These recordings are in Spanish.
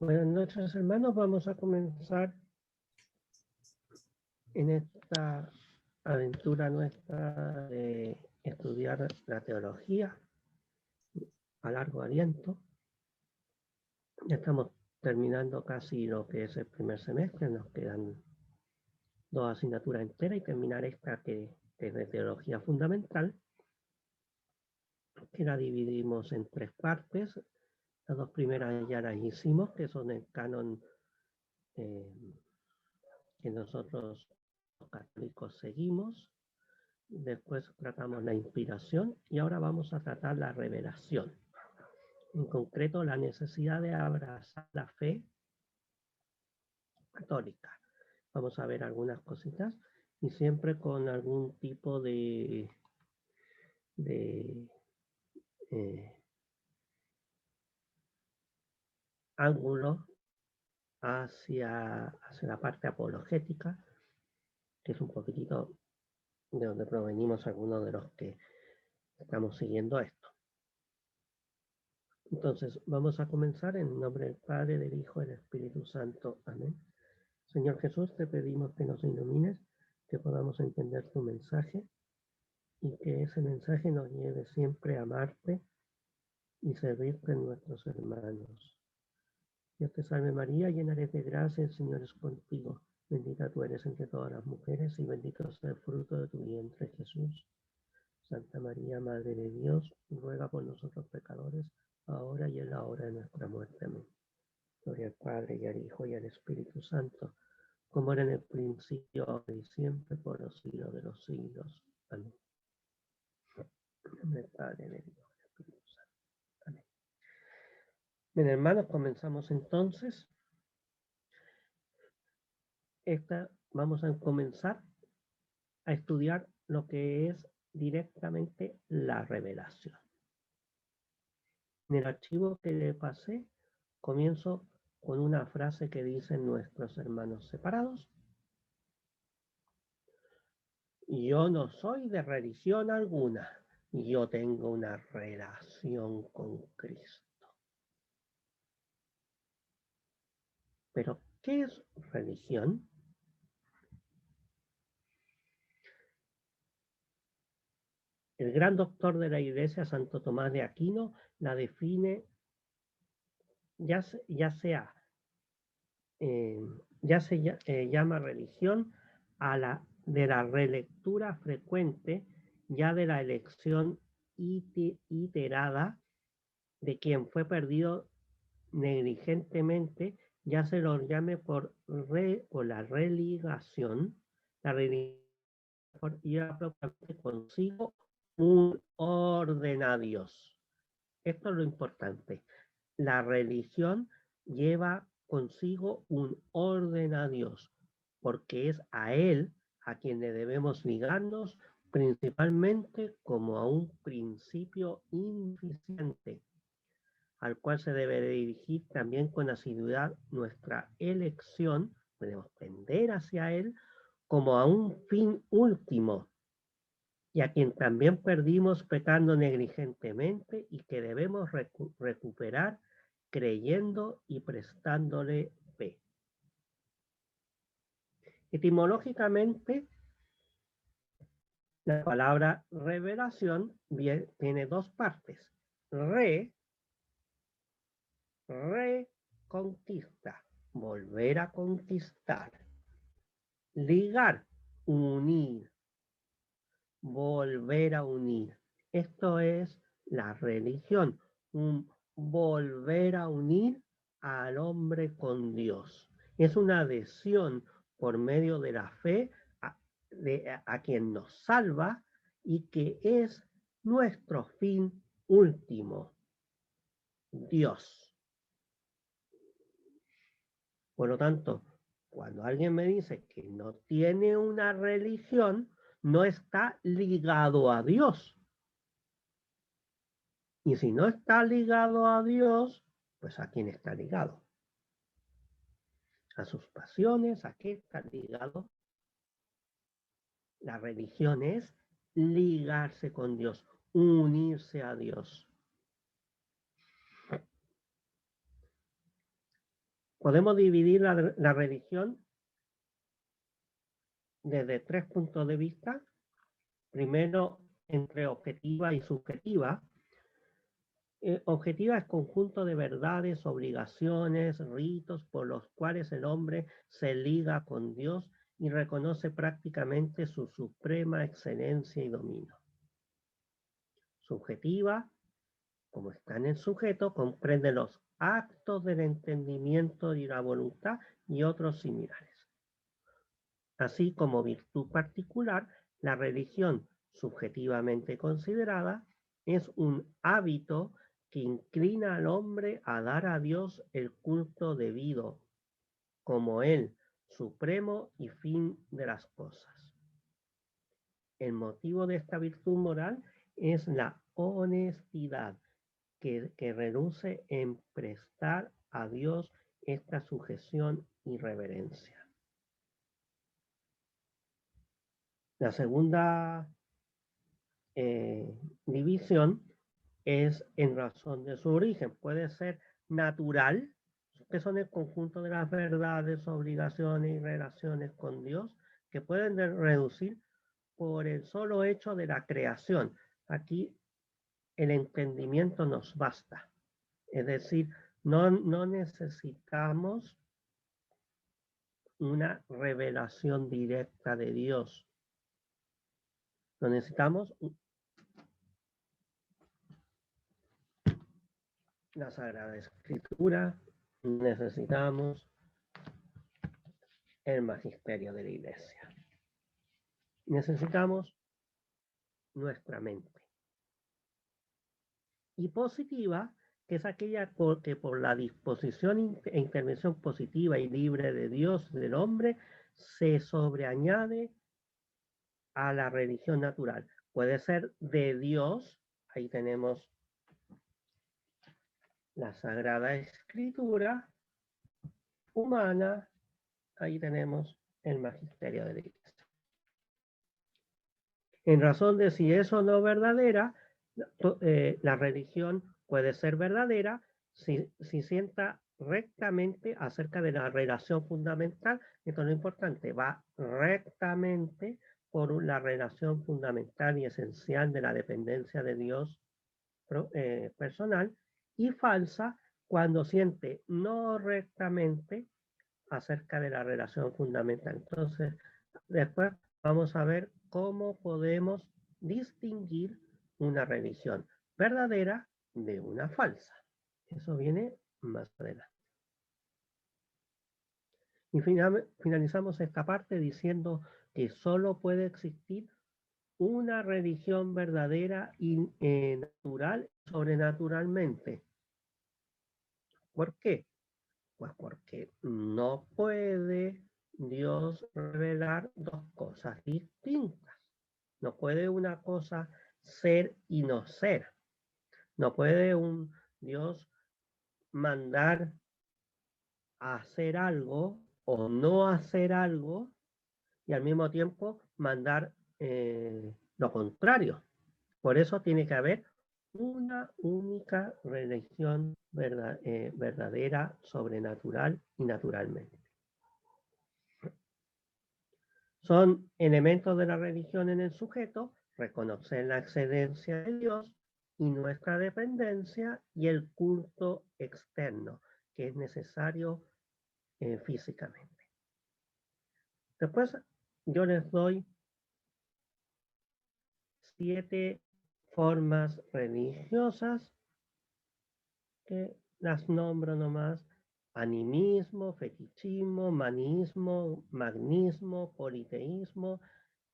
Buenas noches, hermanos. Vamos a comenzar en esta aventura nuestra de estudiar la teología a largo aliento. Ya estamos terminando casi lo que es el primer semestre. Nos quedan 2 asignaturas enteras y terminar esta que es de teología fundamental, que la dividimos en 3 partes. Las 2 primeras ya las hicimos, que son el canon que nosotros los católicos seguimos. Después tratamos la inspiración y ahora vamos a tratar la revelación. En concreto, la necesidad de abrazar la fe católica. Vamos a ver algunas cositas y siempre con algún tipo de ángulo hacia la parte apologética, que es un poquitito de donde provenimos algunos de los que estamos siguiendo esto. Entonces, vamos a comenzar en nombre del Padre, del Hijo y del Espíritu Santo. Amén. Señor Jesús, te pedimos que nos ilumines, que podamos entender tu mensaje y que ese mensaje nos lleve siempre a amarte y servirte en nuestros hermanos. Dios te salve María, llena eres de gracia, el Señor es contigo. Bendita tú eres entre todas las mujeres y bendito sea el fruto de tu vientre, Jesús. Santa María, Madre de Dios, ruega por nosotros pecadores, ahora y en la hora de nuestra muerte. Amén. Gloria al Padre, y al Hijo, y al Espíritu Santo, como era en el principio, ahora y siempre, por los siglos de los siglos. Amén. En nombre del Padre, del Hijo, y del Espíritu Santo. Amén. Bien, hermanos, comenzamos entonces. Vamos a comenzar a estudiar lo que es directamente la revelación. En el archivo que le pasé, comienzo con una frase que dicen nuestros hermanos separados. Yo no soy de religión alguna, yo tengo una relación con Cristo. Pero, ¿qué es religión? El gran doctor de la Iglesia, Santo Tomás de Aquino, la define, ya se llama religión de la relectura frecuente, ya de la elección iterada de quien fue perdido negligentemente, ya se lo llame por la religación, la religión lleva propiamente consigo un orden a Dios. Esto es lo importante. La religión lleva consigo un orden a Dios, porque es a Él a quien le debemos ligarnos principalmente como a un principio insuficiente, al cual se debe dirigir también con asiduidad nuestra elección. Podemos tender hacia Él como a un fin último, y a quien también perdimos pecando negligentemente y que debemos recuperar creyendo y prestándole fe. Etimológicamente, la palabra revelación tiene 2 partes. Reconquista, volver a conquistar. Ligar, unir, volver a unir. Esto es la religión, un volver a unir al hombre con Dios. Es una adhesión por medio de la fe a quien nos salva y que es nuestro fin último, Dios. Por lo tanto, cuando alguien me dice que no tiene una religión, no está ligado a Dios. Y si no está ligado a Dios, pues ¿a quién está ligado? A sus pasiones, ¿a qué está ligado? La religión es ligarse con Dios, unirse a Dios. Podemos dividir la religión desde 3 puntos de vista. Primero, entre objetiva y subjetiva. Objetiva es conjunto de verdades, obligaciones, ritos por los cuales el hombre se liga con Dios y reconoce prácticamente su suprema excelencia y dominio. Subjetiva, como está en el sujeto, comprende los actos del entendimiento y la voluntad y otros similares. Así como virtud particular, la religión subjetivamente considerada es un hábito que inclina al hombre a dar a Dios el culto debido, como el supremo y fin de las cosas. El motivo de esta virtud moral es la honestidad, que reluce en prestar a Dios esta sujeción y reverencia. La segunda división es en razón de su origen. Puede ser natural, que son el conjunto de las verdades, obligaciones y relaciones con Dios, que pueden reducir por el solo hecho de la creación. Aquí el entendimiento nos basta. Es decir, no necesitamos una revelación directa de Dios. No necesitamos la Sagrada Escritura, necesitamos el magisterio de la Iglesia. Necesitamos nuestra mente. Y positiva, que es aquella que por la disposición e intervención positiva y libre de Dios y del hombre se sobreañade a la religión natural. Puede ser de Dios, ahí tenemos la Sagrada Escritura, humana, ahí tenemos el magisterio de la Iglesia. En razón de si es o no verdadera, la religión puede ser verdadera si sienta rectamente acerca de la relación fundamental. Esto es lo importante, va rectamente por la relación fundamental y esencial de la dependencia de Dios personal, y falsa cuando siente no rectamente acerca de la relación fundamental. Entonces, después vamos a ver cómo podemos distinguir una religión verdadera de una falsa. Eso viene más adelante. Y finalizamos esta parte diciendo que solo puede existir una religión verdadera y natural, sobrenaturalmente. ¿Por qué? Pues porque no puede Dios revelar dos cosas distintas. No puede una cosa ser y no ser. No puede un Dios mandar a hacer algo o no hacer algo y al mismo tiempo mandar lo contrario. Por eso tiene que haber una única religión verdadera, sobrenatural y naturalmente. Son elementos de la religión en el sujeto: reconocer la excelencia de Dios y nuestra dependencia, y el culto externo que es necesario físicamente. Después yo les doy 7 formas religiosas que las nombro nomás: animismo, fetichismo, manismo, magnismo, politeísmo,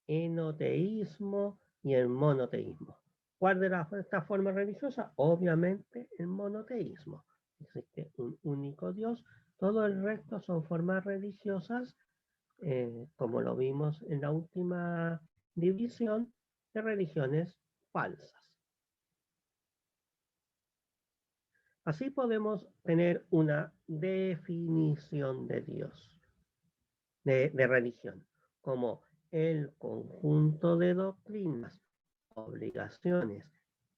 enoteísmo y el monoteísmo. ¿Cuál de estas formas religiosas? Obviamente el monoteísmo. Existe un único Dios. Todo el resto son formas religiosas, como lo vimos en la última división, de religiones falsas. Así podemos tener una definición de Dios, de religión, como el conjunto de doctrinas, obligaciones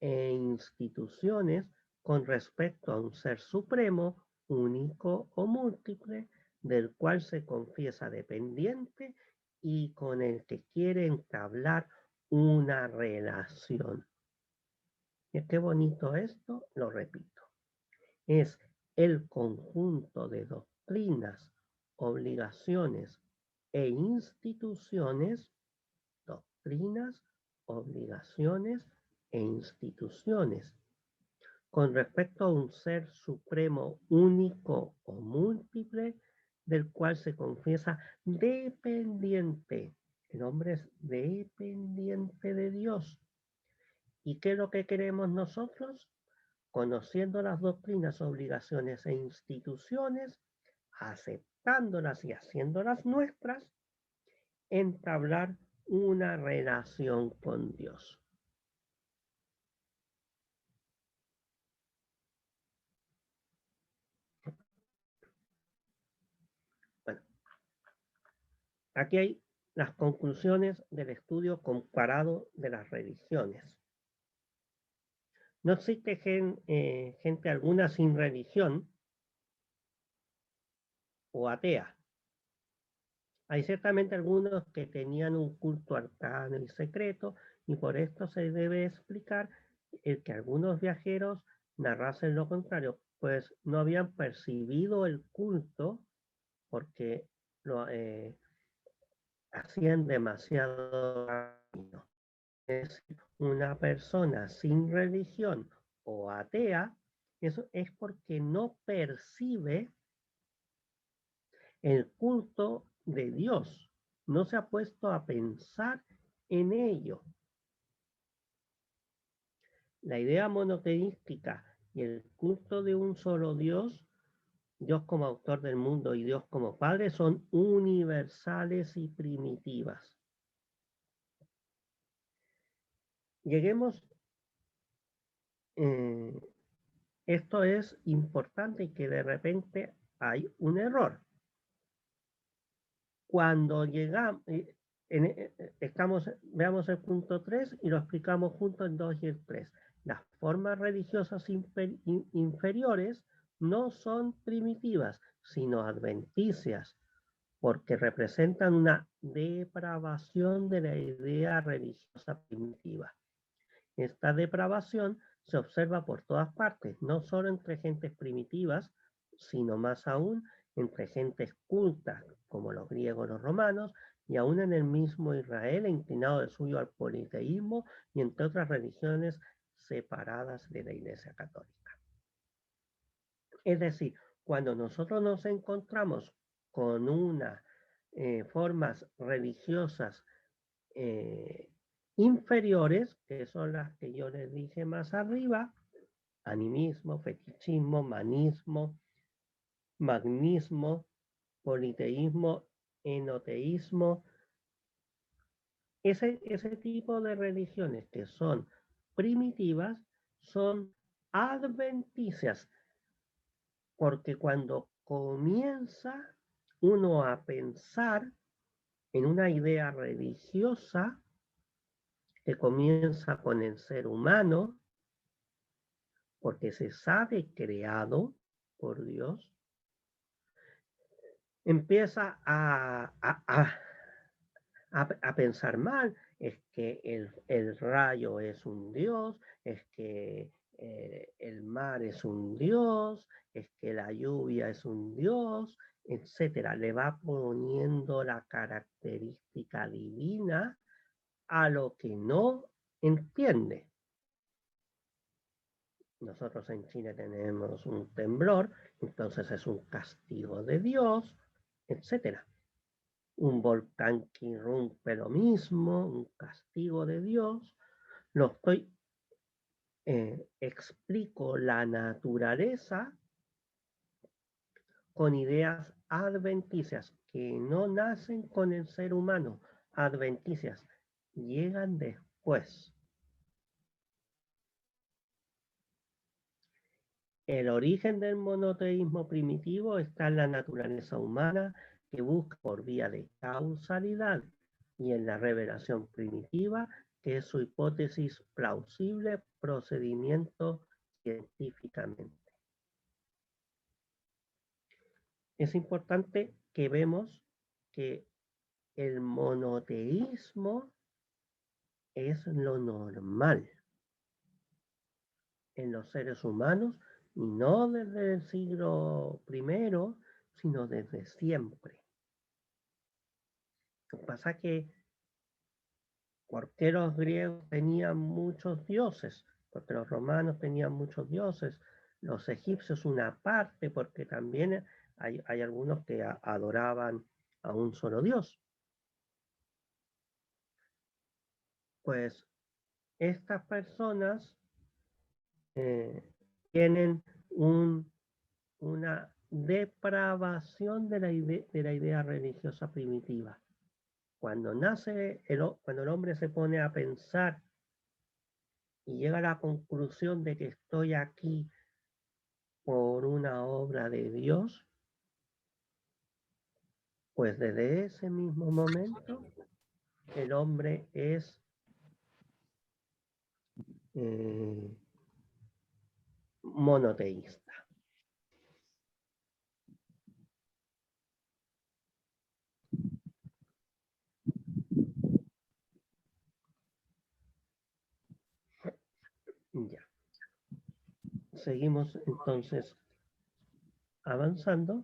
e instituciones con respecto a un ser supremo único o múltiple, del cual se confiesa dependiente y con el que quiere entablar una relación. Y qué bonito esto, lo repito. Es el conjunto de doctrinas, obligaciones e instituciones, doctrinas, obligaciones e instituciones, con respecto a un ser supremo único o múltiple, del cual se confiesa dependiente. El hombre es dependiente de Dios. ¿Y qué es lo que queremos nosotros? Conociendo las doctrinas, obligaciones e instituciones, aceptándolas y haciéndolas nuestras, entablar una relación con Dios. Bueno, aquí hay las conclusiones del estudio comparado de las religiones. No existe gente alguna sin religión o atea. Hay ciertamente algunos que tenían un culto arcano y secreto, y por esto se debe explicar el que algunos viajeros narrasen lo contrario, pues no habían percibido el culto porque lo hacían demasiado daño. Es una persona sin religión o atea, eso es porque no percibe el culto de Dios, no se ha puesto a pensar en ello. La idea monoteística y el culto de un solo Dios, Dios como autor del mundo y Dios como Padre, son universales y primitivas. Lleguemos, esto es importante que de repente hay un error. Cuando llegamos, veamos el punto 3 y lo explicamos juntos en 2 y el 3. Las formas religiosas inferiores no son primitivas, sino adventicias, porque representan una depravación de la idea religiosa primitiva. Esta depravación se observa por todas partes, no solo entre gentes primitivas, sino más aún entre gentes cultas, como los griegos, los romanos, y aún en el mismo Israel, inclinado de suyo al politeísmo y entre otras religiones separadas de la Iglesia Católica. Es decir, cuando nosotros nos encontramos con unas formas religiosas inferiores, que son las que yo les dije más arriba, animismo, fetichismo, manismo, magnismo, politeísmo, enoteísmo, ese tipo de religiones que son primitivas son adventicias, porque cuando comienza uno a pensar en una idea religiosa que comienza con el ser humano, porque se sabe creado por Dios, empieza a pensar mal. Es que el rayo es un Dios, es que el mar es un Dios, es que la lluvia es un Dios, etcétera. Le va poniendo la característica divina a lo que no entiende. Nosotros en Chile tenemos un temblor, entonces es un castigo de Dios, etcétera. Un volcán que irrumpe lo mismo, un castigo de Dios. Explico la naturaleza con ideas adventicias que no nacen con el ser humano, adventicias, llegan después. El origen del monoteísmo primitivo está en la naturaleza humana que busca por vía de causalidad y en la revelación primitiva, que es su hipótesis plausible procedimiento científicamente. es importante que vemos que el monoteísmo es lo normal en los seres humanos, y no desde el siglo I, sino desde siempre. Lo que pasa es que, ¿por qué los griegos tenían muchos dioses? Porque los romanos tenían muchos dioses, los egipcios una parte, porque también hay algunos que adoraban a un solo dios. Pues estas personas tienen una depravación de la idea religiosa primitiva. Cuando cuando el hombre se pone a pensar y llega a la conclusión de que estoy aquí por una obra de Dios, pues desde ese mismo momento el hombre es monoteísta. Ya. Seguimos entonces avanzando.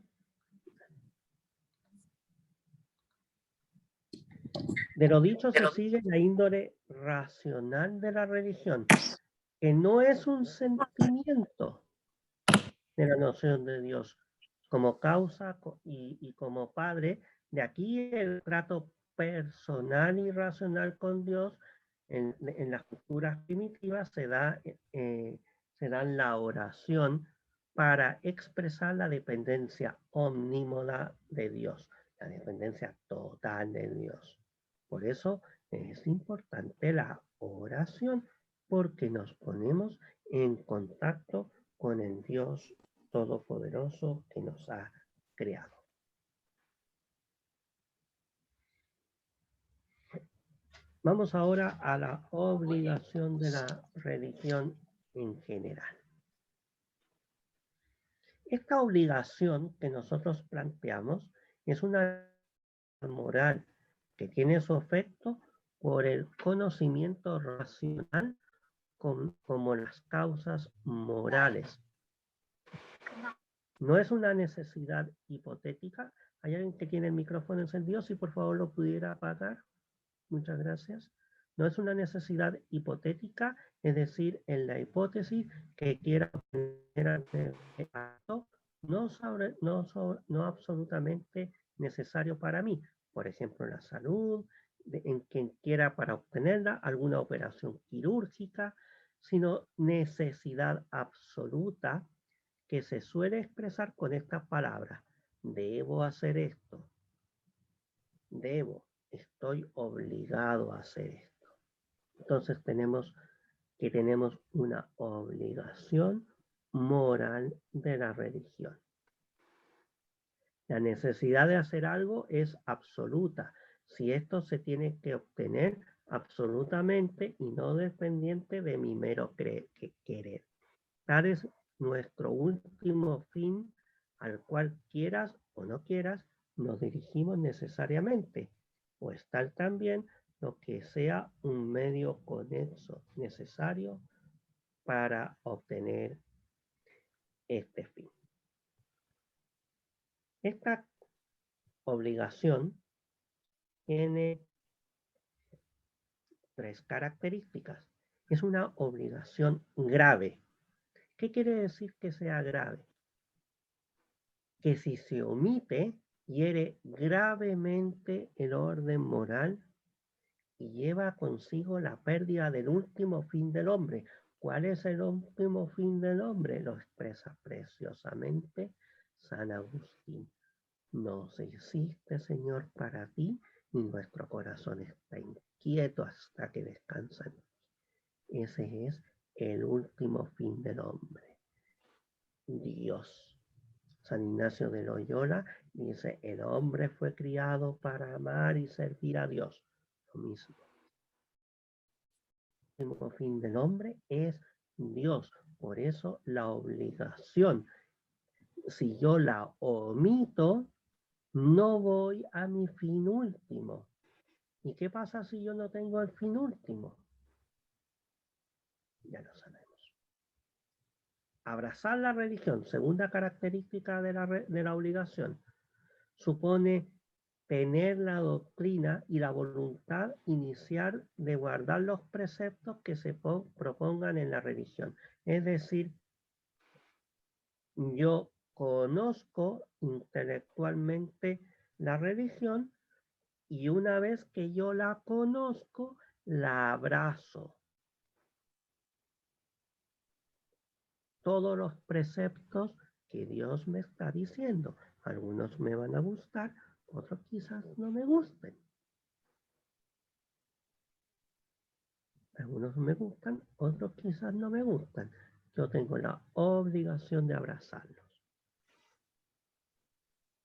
De lo dicho se sigue la índole racional de la religión, que no es un sentimiento de la noción de Dios como causa y como padre. De aquí el trato personal y racional con Dios en las culturas primitivas se da en la oración para expresar la dependencia omnímoda de Dios, la dependencia total de Dios. Por eso es importante la oración, porque nos ponemos en contacto con el Dios Todopoderoso que nos ha creado. Vamos ahora a la obligación de la religión en general. Esta obligación que nosotros planteamos es una moral que tiene su efecto por el conocimiento racional como las causas morales. No es una necesidad hipotética. ¿Hay alguien que tiene el micrófono encendido? Si por favor lo pudiera apagar. Muchas gracias. No es una necesidad hipotética, es decir, en la hipótesis que quiera poner acto, no absolutamente necesario para mí. Por ejemplo, la salud, en quien quiera para obtenerla, alguna operación quirúrgica, sino necesidad absoluta que se suele expresar con estas palabras. Debo hacer esto. Debo. Estoy obligado a hacer esto. Entonces tenemos una obligación moral de la religión. La necesidad de hacer algo es absoluta. Si esto se tiene que obtener absolutamente y no dependiente de mi mero querer. Tal es nuestro último fin al cual quieras o no quieras nos dirigimos necesariamente, pues tal también lo que sea un medio conexo necesario para obtener este fin. Esta obligación tiene tres características. Es una obligación grave. ¿Qué quiere decir que sea grave? Que si se omite, hiere gravemente el orden moral y lleva consigo la pérdida del último fin del hombre. ¿Cuál es el último fin del hombre? Lo expresa preciosamente San Agustín. Nos existe, Señor, para ti, y nuestro corazón está inquieto hasta que descansan. Ese es el último fin del hombre. Dios. San Ignacio de Loyola dice, el hombre fue criado para amar y servir a Dios. Lo mismo. El último fin del hombre es Dios. Por eso la obligación. si yo la omito, no voy a mi fin último. ¿Y qué pasa si yo no tengo el fin último? Ya lo sabemos. Abrazar la religión, segunda característica de la obligación, supone tener la doctrina y la voluntad inicial de guardar los preceptos que se propongan en la religión. Es decir, yo conozco intelectualmente la religión y una vez que yo la conozco, la abrazo. Todos los preceptos que Dios me está diciendo. Algunos me van a gustar, otros quizás no me gusten. Algunos me gustan, otros quizás no me gustan. Yo tengo la obligación de abrazarlos.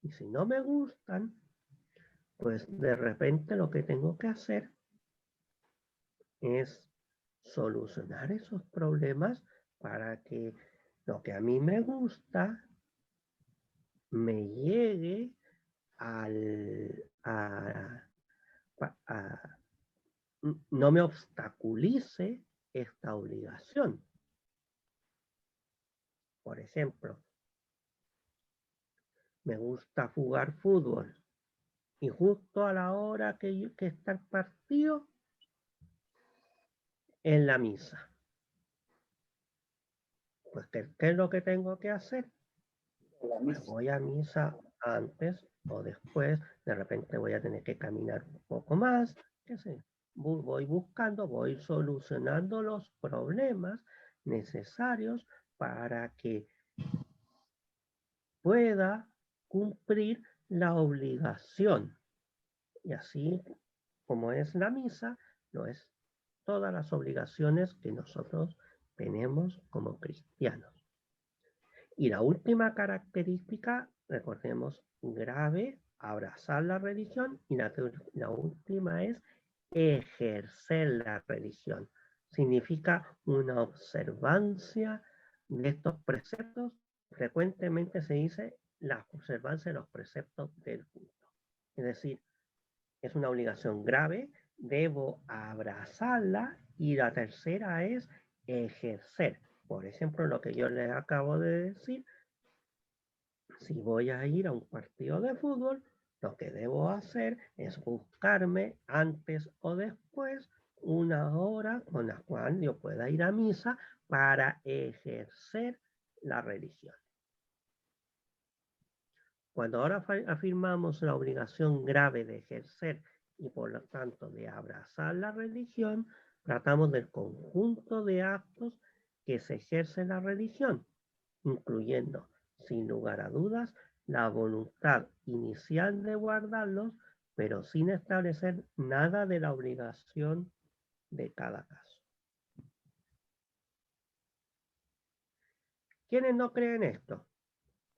Y si no me gustan, pues de repente lo que tengo que hacer es solucionar esos problemas para que lo que a mí me gusta me llegue no me obstaculice esta obligación. Por ejemplo, me gusta jugar fútbol y justo a la hora que está el partido, en la misa. Pues, ¿qué es lo que tengo que hacer? Pues voy a misa antes o después, de repente voy a tener que caminar un poco más, qué sé. Voy buscando, voy solucionando los problemas necesarios para que pueda cumplir la obligación. Y así como es la misa, no es todas las obligaciones que nosotros tenemos como cristianos. Y la última característica, recordemos, grave, abrazar la religión, y la última es ejercer la religión. Significa una observancia de estos preceptos. Frecuentemente se dice la observancia de los preceptos del culto. Es decir, es una obligación grave, debo abrazarla, y la tercera es ejercer. Por ejemplo, lo que yo les acabo de decir, si voy a ir a un partido de fútbol, lo que debo hacer es buscarme antes o después una hora con la cual yo pueda ir a misa para ejercer la religión. Cuando ahora afirmamos la obligación grave de ejercer y por lo tanto de abrazar la religión, tratamos del conjunto de actos que se ejerce en la religión, incluyendo, sin lugar a dudas, la voluntad inicial de guardarlos, pero sin establecer nada de la obligación de cada caso. ¿Quiénes no creen esto?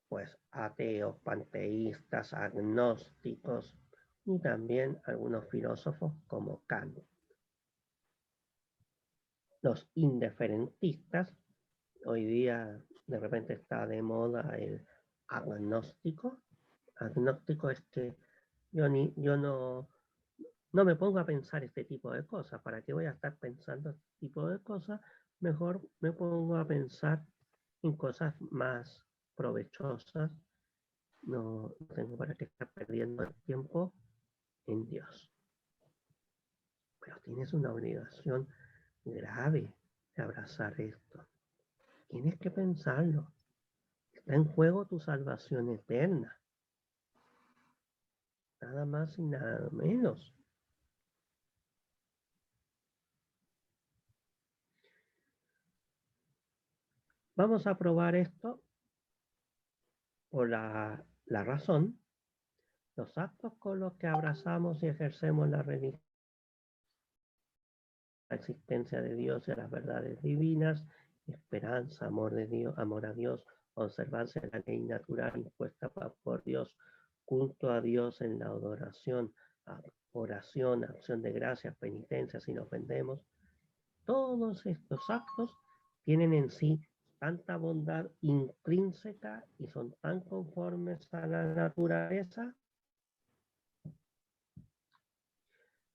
Pues ateos, panteístas, agnósticos y también algunos filósofos como Kant. Los indiferentistas, hoy día de repente está de moda el agnóstico. Agnóstico es que yo no me pongo a pensar este tipo de cosas. ¿Para qué voy a estar pensando este tipo de cosas? Mejor me pongo a pensar en cosas más provechosas. No tengo para qué estar perdiendo el tiempo en Dios. Pero tienes una obligación grave de abrazar esto. Tienes que pensarlo. Está en juego tu salvación eterna. Nada más y nada menos. Vamos a probar esto por la razón. Los actos con los que abrazamos y ejercemos la religión, la existencia de Dios y las verdades divinas, esperanza, amor de Dios, amor a Dios, observancia de la ley natural impuesta por Dios, culto a Dios en la adoración, oración, acción de gracias, penitencia si nos ofendemos. Todos estos actos tienen en sí tanta bondad intrínseca y son tan conformes a la naturaleza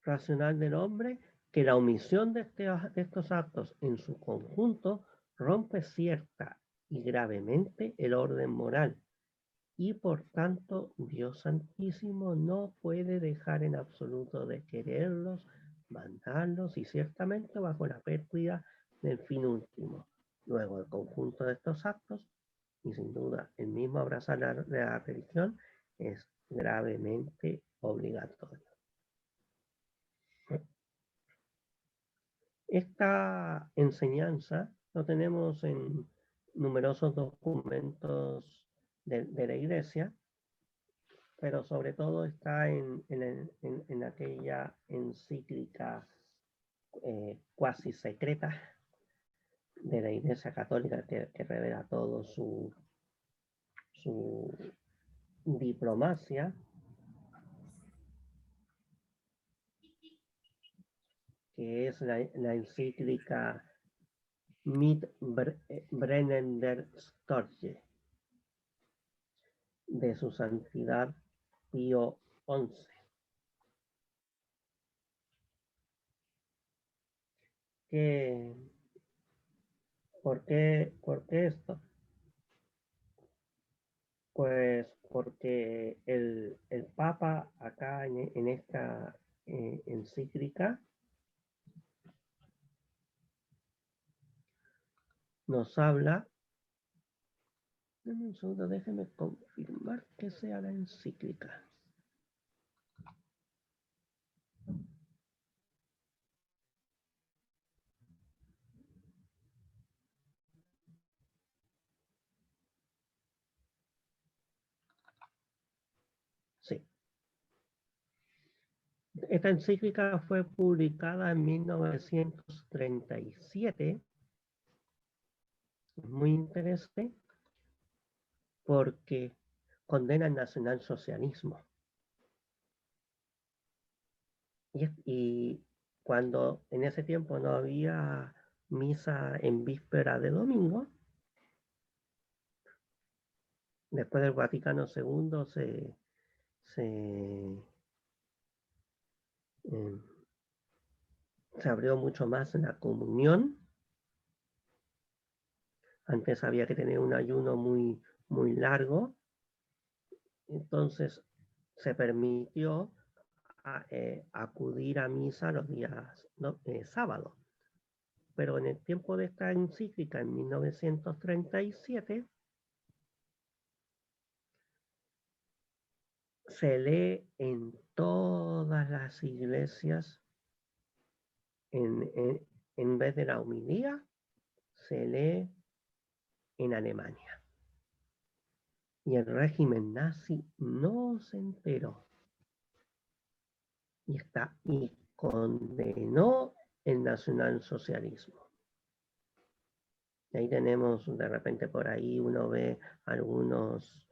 racional del hombre que la omisión de estos actos en su conjunto rompe cierta y gravemente el orden moral y por tanto Dios Santísimo no puede dejar en absoluto de quererlos, mandarlos y ciertamente bajo la pérdida del fin último. Luego el conjunto de estos actos y sin duda el mismo abrazar la religión es gravemente obligatorio. Esta enseñanza lo tenemos en numerosos documentos de la Iglesia, pero sobre todo está en aquella encíclica cuasi secreta de la Iglesia Católica que revela todo su diplomacia, que es la encíclica Mit Brennender Storche de su santidad Pío XI. ¿Por qué esto? Pues porque el Papa acá en esta encíclica nos habla. Dame un segundo, déjeme confirmar que sea la encíclica. Sí. Esta encíclica fue publicada en 1937. Muy interesante porque condena el nacionalsocialismo. Y cuando en ese tiempo no había misa en víspera de domingo, después del Vaticano II se abrió mucho más en la comunión. Antes había que tener un ayuno muy, muy largo. Entonces se permitió acudir a misa los días sábados. Pero en el tiempo de esta encíclica, en 1937, se lee en todas las iglesias, en vez de la homilía, se lee en Alemania. Y el régimen nazi no se enteró. Y condenó el nacionalsocialismo. Y ahí tenemos, de repente por ahí uno ve algunas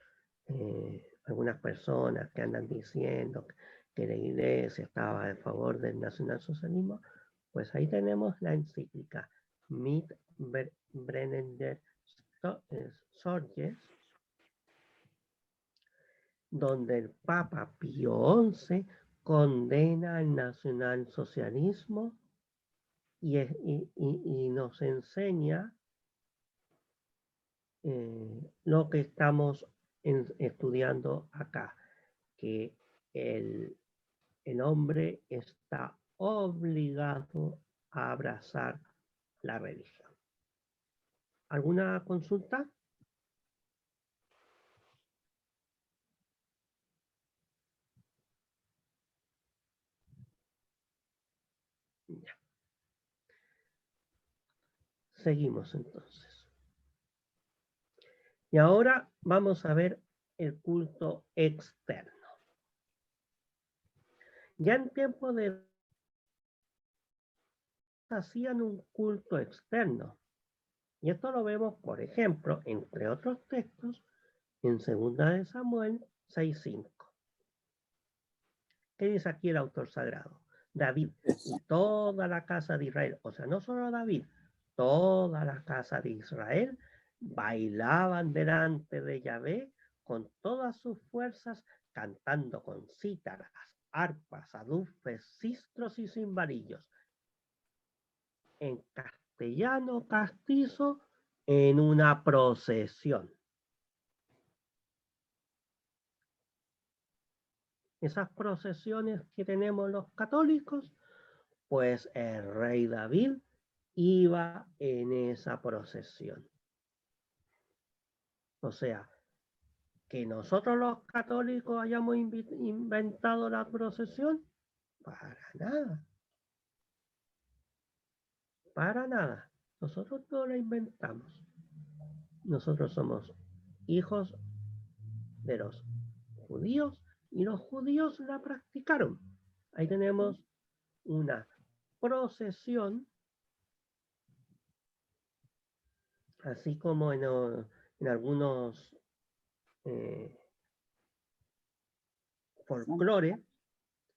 personas que andan diciendo que la iglesia estaba a favor del nacionalsocialismo. Pues ahí tenemos la encíclica Mit Brennender Storche, donde el Papa Pío XI condena el nacionalsocialismo y nos enseña lo que estamos estudiando acá, que el hombre está obligado a abrazar la religión. ¿Alguna consulta? Ya. Seguimos entonces. Y ahora vamos a ver el culto externo. Ya en tiempo de hacían un culto externo. Y esto lo vemos, por ejemplo, entre otros textos, en 2 de Samuel 6:5. ¿Qué dice aquí el autor sagrado? David y toda la casa de Israel, o sea, no solo David, toda la casa de Israel bailaban delante de Yahvé con todas sus fuerzas, cantando con cítaras, arpas, adufes, sistros y cimbarillos, en castellano castizo, en una procesión. Esas procesiones que tenemos los católicos, pues el rey David iba en esa procesión. O sea, que nosotros los católicos hayamos inventado la procesión, para nada. Para nada. Nosotros no la inventamos. Nosotros somos hijos de los judíos y los judíos la practicaron. Ahí tenemos una procesión, así como en algunos folclore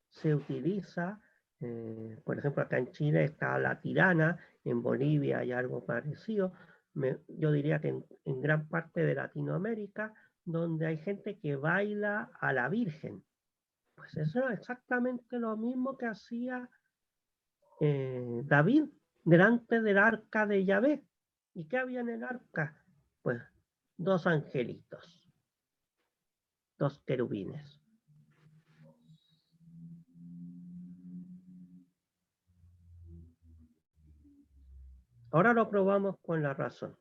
se utiliza, por ejemplo, acá en Chile está la tirana, en Bolivia hay algo parecido. Yo diría que en gran parte de Latinoamérica, donde hay gente que baila a la Virgen. Pues eso es exactamente lo mismo que hacía David delante del arca de Yahvé. ¿Y qué había en el arca? Pues dos angelitos, dos querubines. Ahora lo probamos con la razón.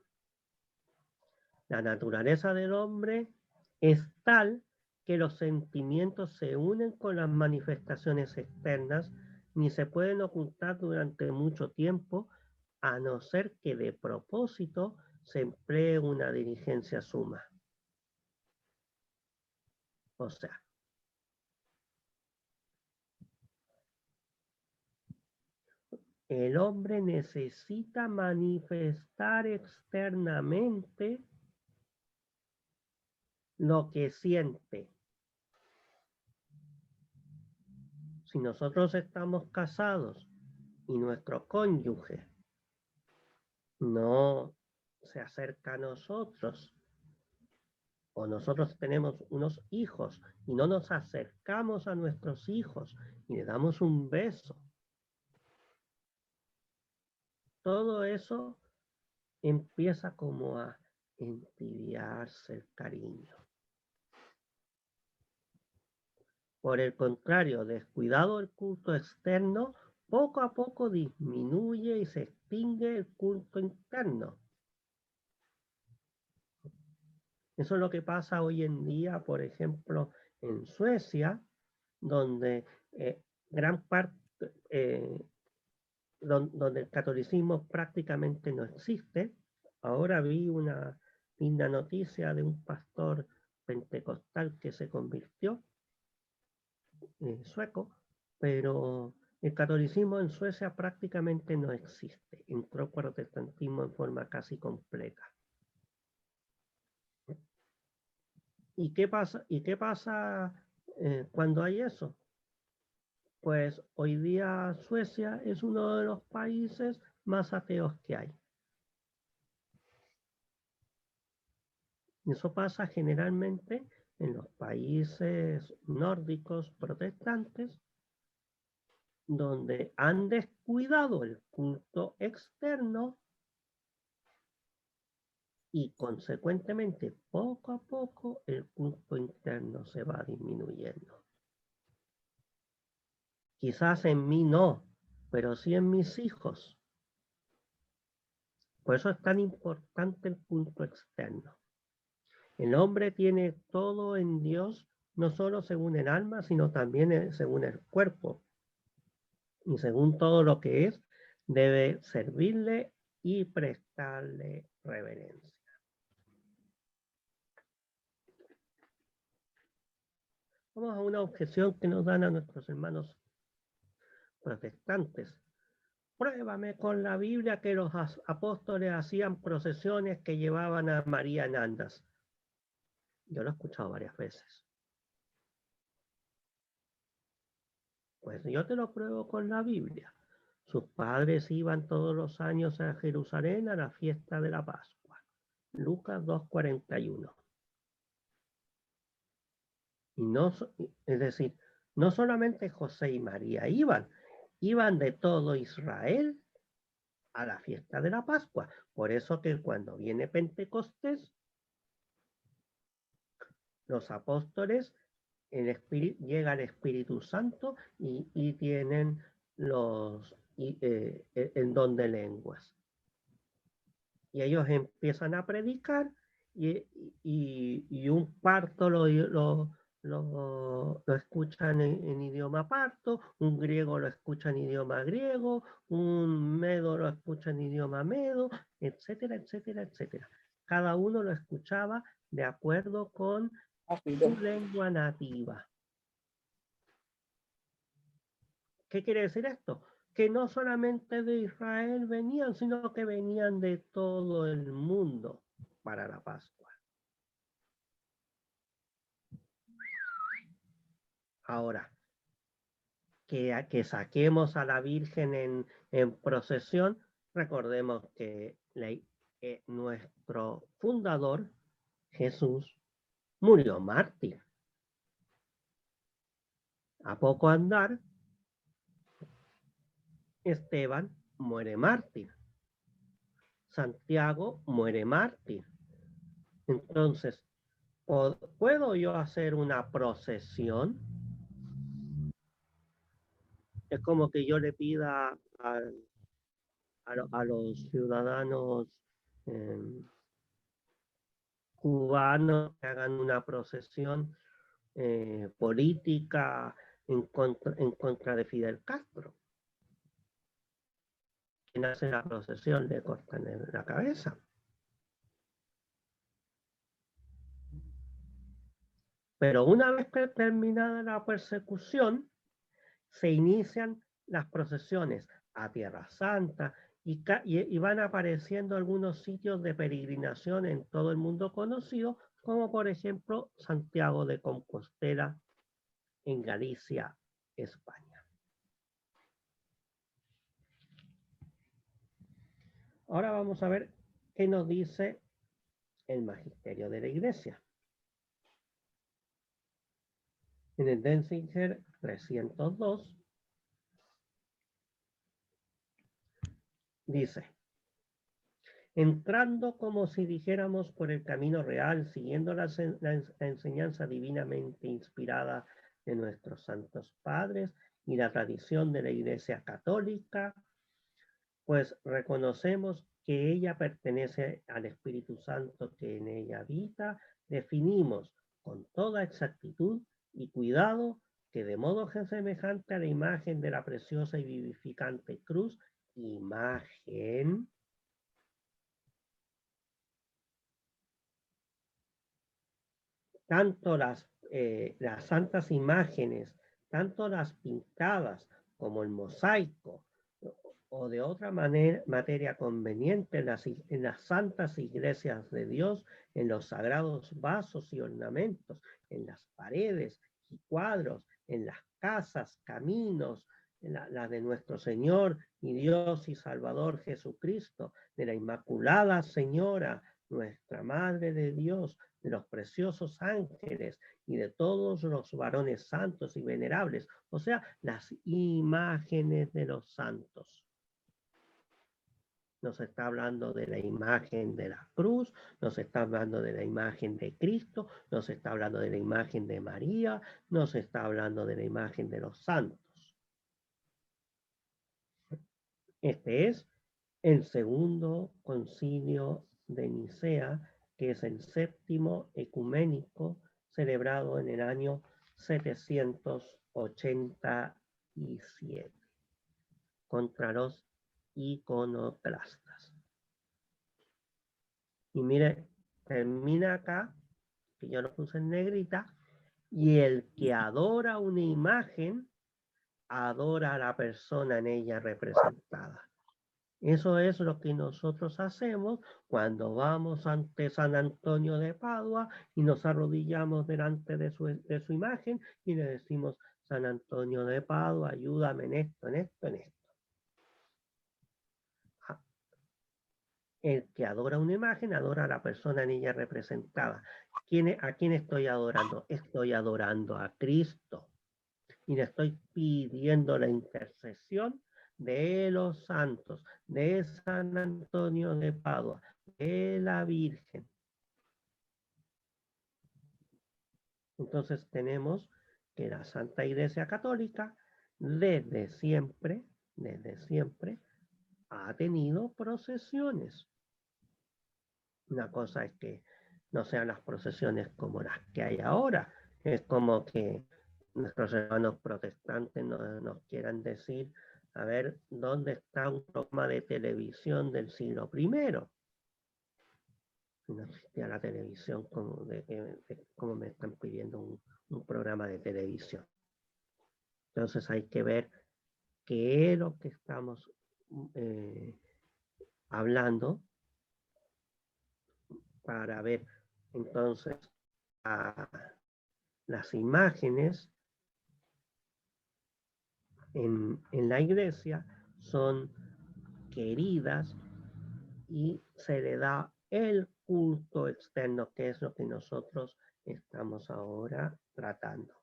La naturaleza del hombre es tal que los sentimientos se unen con las manifestaciones externas, ni se pueden ocultar durante mucho tiempo, a no ser que de propósito se emplee una diligencia suma. O sea, el hombre necesita manifestar externamente lo que siente. Si nosotros estamos casados y nuestro cónyuge no se acerca a nosotros, o nosotros tenemos unos hijos y no nos acercamos a nuestros hijos y le damos un beso, todo eso empieza como a entibiarse el cariño. Por el contrario, descuidado el culto externo, poco a poco disminuye y se extingue el culto interno. Eso es lo que pasa hoy en día, por ejemplo, en Suecia, donde gran parte, donde el catolicismo prácticamente no existe. Ahora vi una linda noticia de un pastor pentecostal que se convirtió sueco, pero el catolicismo en Suecia prácticamente no existe. Entró protestantismo en forma casi completa. ¿Y qué pasa cuando hay eso? Pues hoy día Suecia es uno de los países más ateos que hay. Eso pasa generalmente en los países nórdicos protestantes, donde han descuidado el culto externo y consecuentemente poco a poco el culto interno se va disminuyendo. Quizás en mí no, pero sí en mis hijos. Por eso es tan importante el culto externo. El hombre tiene todo en Dios, no solo según el alma, sino también según el cuerpo. Y según todo lo que es, debe servirle y prestarle reverencia. Vamos a una objeción que nos dan a nuestros hermanos protestantes. Pruébame con la Biblia que los apóstoles hacían procesiones que llevaban a María en andas. Yo lo he escuchado varias veces. Pues yo te lo pruebo con la Biblia. Sus padres iban todos los años a Jerusalén a la fiesta de la Pascua. Lucas 2:41. Y no, es decir, no solamente José y María iban de todo Israel a la fiesta de la Pascua. Por eso que cuando viene Pentecostés, los apóstoles, llega el Espíritu Santo y tienen el don de lenguas. Y ellos empiezan a predicar y un parto lo escuchan en idioma parto, un griego lo escucha en idioma griego, un medo lo escucha en idioma medo, etcétera, etcétera, etcétera. Cada uno lo escuchaba de acuerdo con su lengua nativa. ¿Qué quiere decir esto? Que no solamente de Israel venían, sino que venían de todo el mundo para la Pascua. Ahora, que saquemos a la Virgen en procesión, recordemos que nuestro fundador, Jesús, murió mártir. A poco andar, Esteban muere mártir. Santiago muere mártir. Entonces, ¿puedo yo hacer una procesión? Es como que yo le pida a los ciudadanos cubanos que hagan una procesión política en contra de Fidel Castro. Quien hace la procesión le cortan la cabeza. Pero una vez terminada la persecución, se inician las procesiones a Tierra Santa y van apareciendo algunos sitios de peregrinación en todo el mundo conocido, como por ejemplo Santiago de Compostela en Galicia, España. Ahora vamos a ver qué nos dice el magisterio de la Iglesia. En el Denzinger 302 dice: entrando como si dijéramos por el camino real, siguiendo la enseñanza divinamente inspirada de nuestros santos padres y la tradición de la Iglesia Católica, pues reconocemos que ella pertenece al Espíritu Santo que en ella habita, definimos con toda exactitud y cuidado que de modo semejante a la imagen de la preciosa y vivificante cruz, imagen tanto las santas imágenes, tanto las pintadas como el mosaico o de otra materia conveniente en las santas iglesias de Dios, en los sagrados vasos y ornamentos, en las paredes y cuadros, en las casas, caminos, la de nuestro Señor y Dios y Salvador Jesucristo, de la Inmaculada Señora, nuestra Madre de Dios, de los preciosos ángeles y de todos los varones santos y venerables, o sea, las imágenes de los santos. Nos está hablando de la imagen de la cruz, nos está hablando de la imagen de Cristo, nos está hablando de la imagen de María, nos está hablando de la imagen de los santos. Este es el segundo concilio de Nicea, que es el séptimo ecuménico celebrado en el año 787 contra los iconoclastas. Y mire, termina acá, que yo lo puse en negrita, y el que adora una imagen, adora a la persona en ella representada. Eso es lo que nosotros hacemos cuando vamos ante San Antonio de Padua y nos arrodillamos delante de su imagen y le decimos: San Antonio de Padua, ayúdame en esto, en esto, en esto. El que adora una imagen, adora a la persona en ella representada. ¿A quién estoy adorando? Estoy adorando a Cristo. Y le estoy pidiendo la intercesión de los santos, de San Antonio de Padua, de la Virgen. Entonces tenemos que la Santa Iglesia Católica desde siempre ha tenido procesiones. Una cosa es que no sean las procesiones como las que hay ahora. Es como que nuestros hermanos protestantes nos quieran decir, a ver, ¿dónde está un programa de televisión del siglo I? Si no existía la televisión, como me están pidiendo un programa de televisión. Entonces hay que ver qué es lo que estamos hablando para ver entonces las imágenes en la iglesia son queridas y se le da el culto externo, que es lo que nosotros estamos ahora tratando.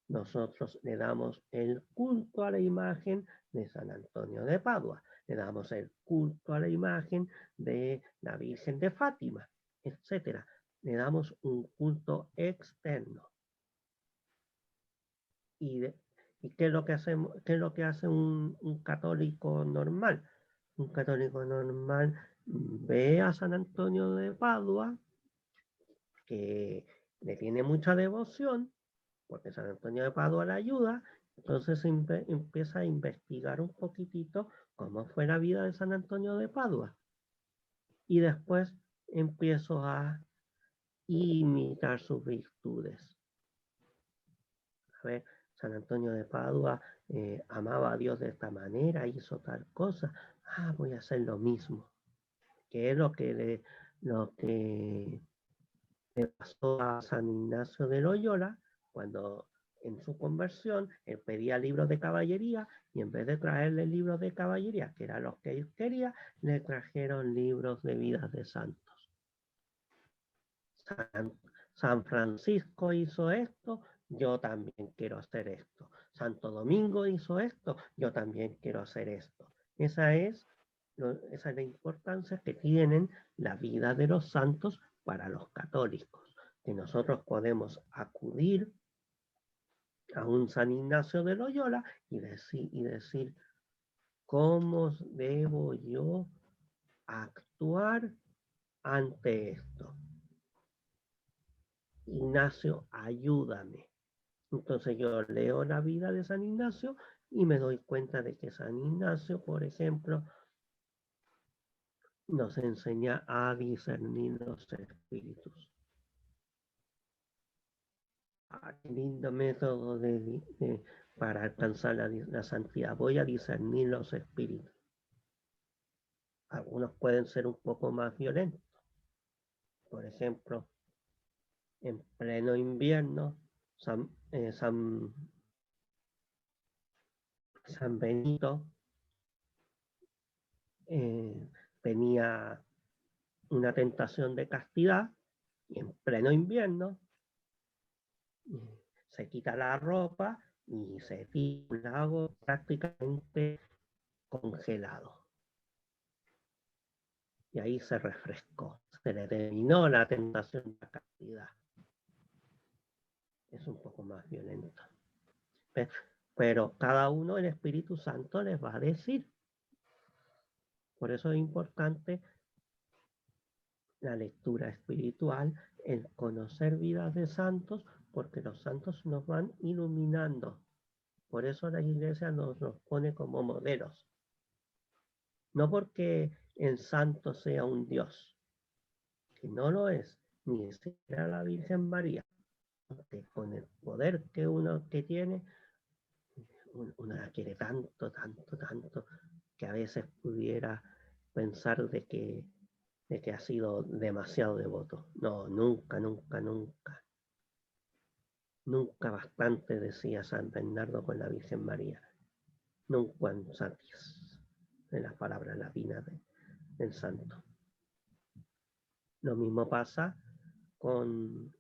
Nosotros le damos el culto a la imagen de San Antonio de Padua, le damos el culto a la imagen de la Virgen de Fátima, etcétera. Le damos un culto externo. ¿Y qué es lo que hacemos, qué es lo que hace un católico normal? Un católico normal ve a San Antonio de Padua, que le tiene mucha devoción, porque San Antonio de Padua le ayuda, entonces empieza a investigar un poquitito cómo fue la vida de San Antonio de Padua. Y después empiezo a imitar sus virtudes. A ver, San Antonio de Padua amaba a Dios de esta manera, hizo tal cosa. Ah, voy a hacer lo mismo. Que es lo que le pasó a San Ignacio de Loyola cuando en su conversión él pedía libros de caballería y en vez de traerle libros de caballería, que eran los que él quería, le trajeron libros de vidas de santos. San Francisco hizo esto, yo también quiero hacer esto. Santo Domingo hizo esto, yo también quiero hacer esto. Esa es la importancia que tienen la vida de los santos para los católicos, que nosotros podemos acudir a un San Ignacio de Loyola y decir ¿cómo debo yo actuar ante esto? Ignacio, ayúdame. Entonces yo leo la vida de San Ignacio y me doy cuenta de que San Ignacio, por ejemplo, nos enseña a discernir los espíritus. Qué lindo método para alcanzar la santidad. Voy a discernir los espíritus. Algunos pueden ser un poco más violentos. Por ejemplo, en pleno invierno, San Benito tenía una tentación de castidad y en pleno invierno se quita la ropa y se tira un lago prácticamente congelado. Y ahí se refrescó, se le terminó la tentación de la castidad. Es un poco más violento. Pero cada uno el Espíritu Santo les va a decir. Por eso es importante la lectura espiritual, el conocer vidas de santos, porque los santos nos van iluminando. Por eso la iglesia nos pone como modelos. No porque el santo sea un Dios, que no lo es, ni siquiera la Virgen María, porque con el poder que uno que tiene, uno la quiere tanto, que a veces pudiera pensar de que ha sido demasiado devoto. No, nunca. Nunca bastante, decía San Bernardo con la Virgen María. Nunca satis, en las palabras latinas del santo. Lo mismo pasa con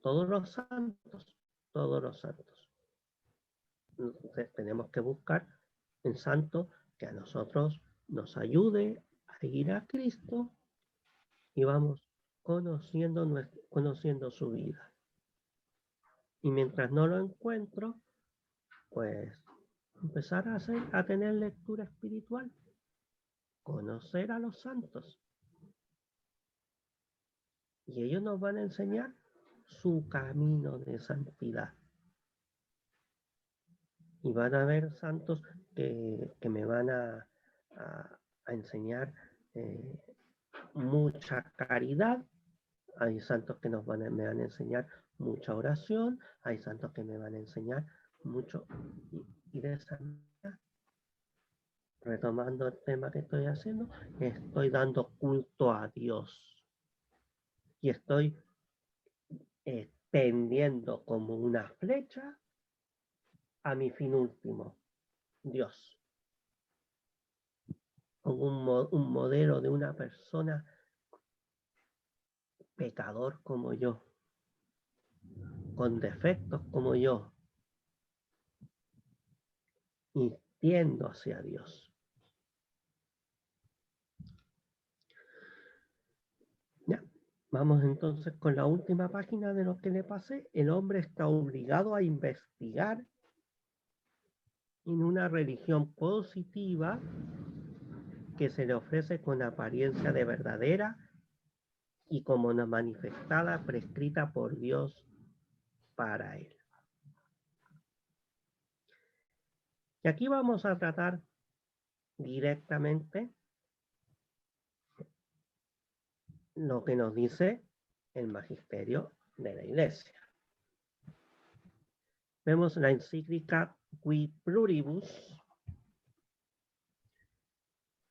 todos los santos, todos los santos. Entonces, tenemos que buscar el santo que a nosotros nos ayude a ir a Cristo y vamos conociendo su vida. Y mientras no lo encuentro, pues empezar a tener lectura espiritual, conocer a los santos. Y ellos nos van a enseñar su camino de santidad. Y van a haber santos que me van a enseñar mucha caridad. Hay santos que me van a enseñar mucha oración. Hay santos que me van a enseñar mucho. Y de esa manera, retomando el tema que estoy haciendo, estoy dando culto a Dios. Y estoy tendiendo como una flecha a mi fin último, Dios. Como un modelo de una persona pecador como yo, con defectos como yo, y tiendo hacia Dios. Ya, vamos entonces con la última página de lo que le pasé. El hombre está obligado a investigar en una religión positiva que se le ofrece con apariencia de verdadera y como una manifestada prescrita por Dios para él. Y aquí vamos a tratar directamente lo que nos dice el magisterio de la Iglesia. Vemos la encíclica Qui Pluribus,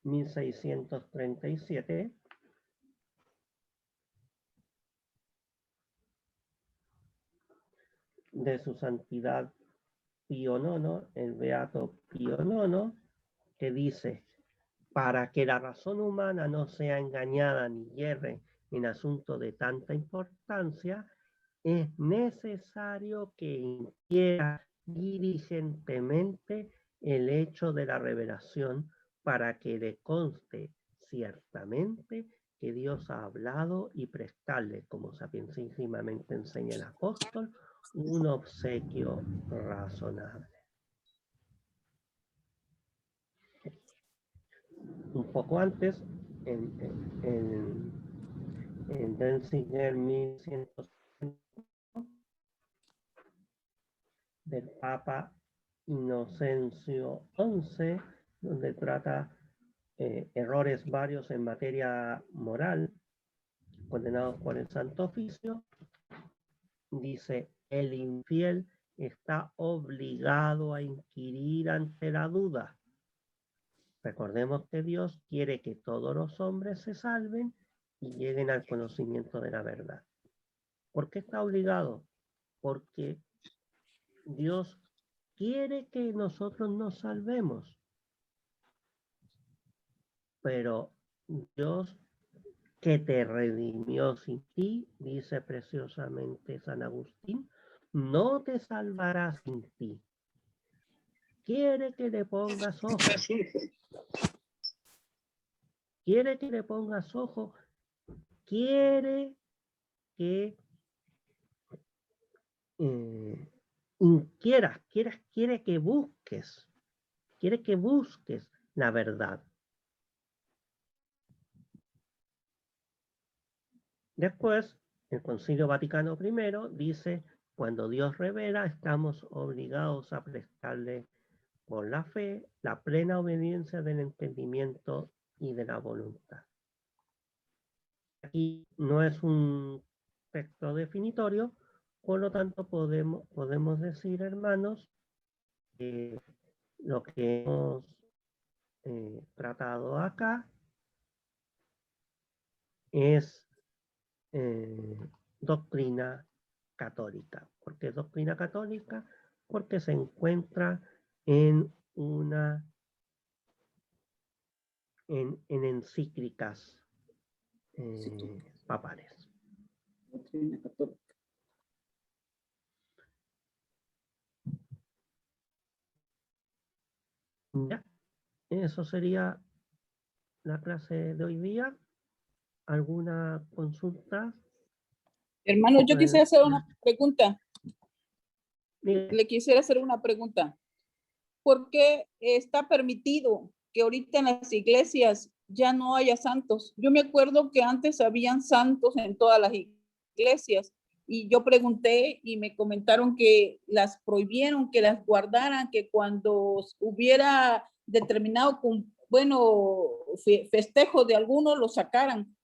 1637, de su santidad Pío IX, el beato Pío IX, que dice: para que la razón humana no sea engañada ni hierre en asuntos de tanta importancia, es necesario que inquiera diligentemente el hecho de la revelación para que le conste ciertamente que Dios ha hablado y prestarle, como sapientísimamente enseña el apóstol, un obsequio razonable. Un poco antes, en Denzinger 1100 del Papa Inocencio XI, donde trata errores varios en materia moral, condenados por el Santo Oficio, dice: el infiel está obligado a inquirir ante la duda. Recordemos que Dios quiere que todos los hombres se salven y lleguen al conocimiento de la verdad. ¿Por qué está obligado? Porque Dios quiere que nosotros nos salvemos. Pero Dios, que te redimió sin ti, dice preciosamente San Agustín, no te salvará sin ti. Quiere que le pongas ojo. Quiere que le pongas ojo. Quiere que quiere que busques. Quiere que busques la verdad. Después, el Concilio Vaticano I dice: cuando Dios revela, estamos obligados a prestarle por la fe la plena obediencia del entendimiento y de la voluntad. Aquí no es un texto definitorio, por lo tanto podemos decir, hermanos, que lo que hemos tratado acá es doctrina católica. ¿Por qué doctrina católica? Porque se encuentra en encíclicas papales. Doctrina católica. Ya, eso sería la clase de hoy día. ¿Alguna consulta? Hermano, yo quisiera hacer una pregunta. Mire, Le quisiera hacer una pregunta. ¿Por qué está permitido que ahorita en las iglesias ya no haya santos? Yo me acuerdo que antes habían santos en todas las iglesias y yo pregunté y me comentaron que las prohibieron, que las guardaran, que cuando hubiera determinado, festejo de algunos lo sacaran.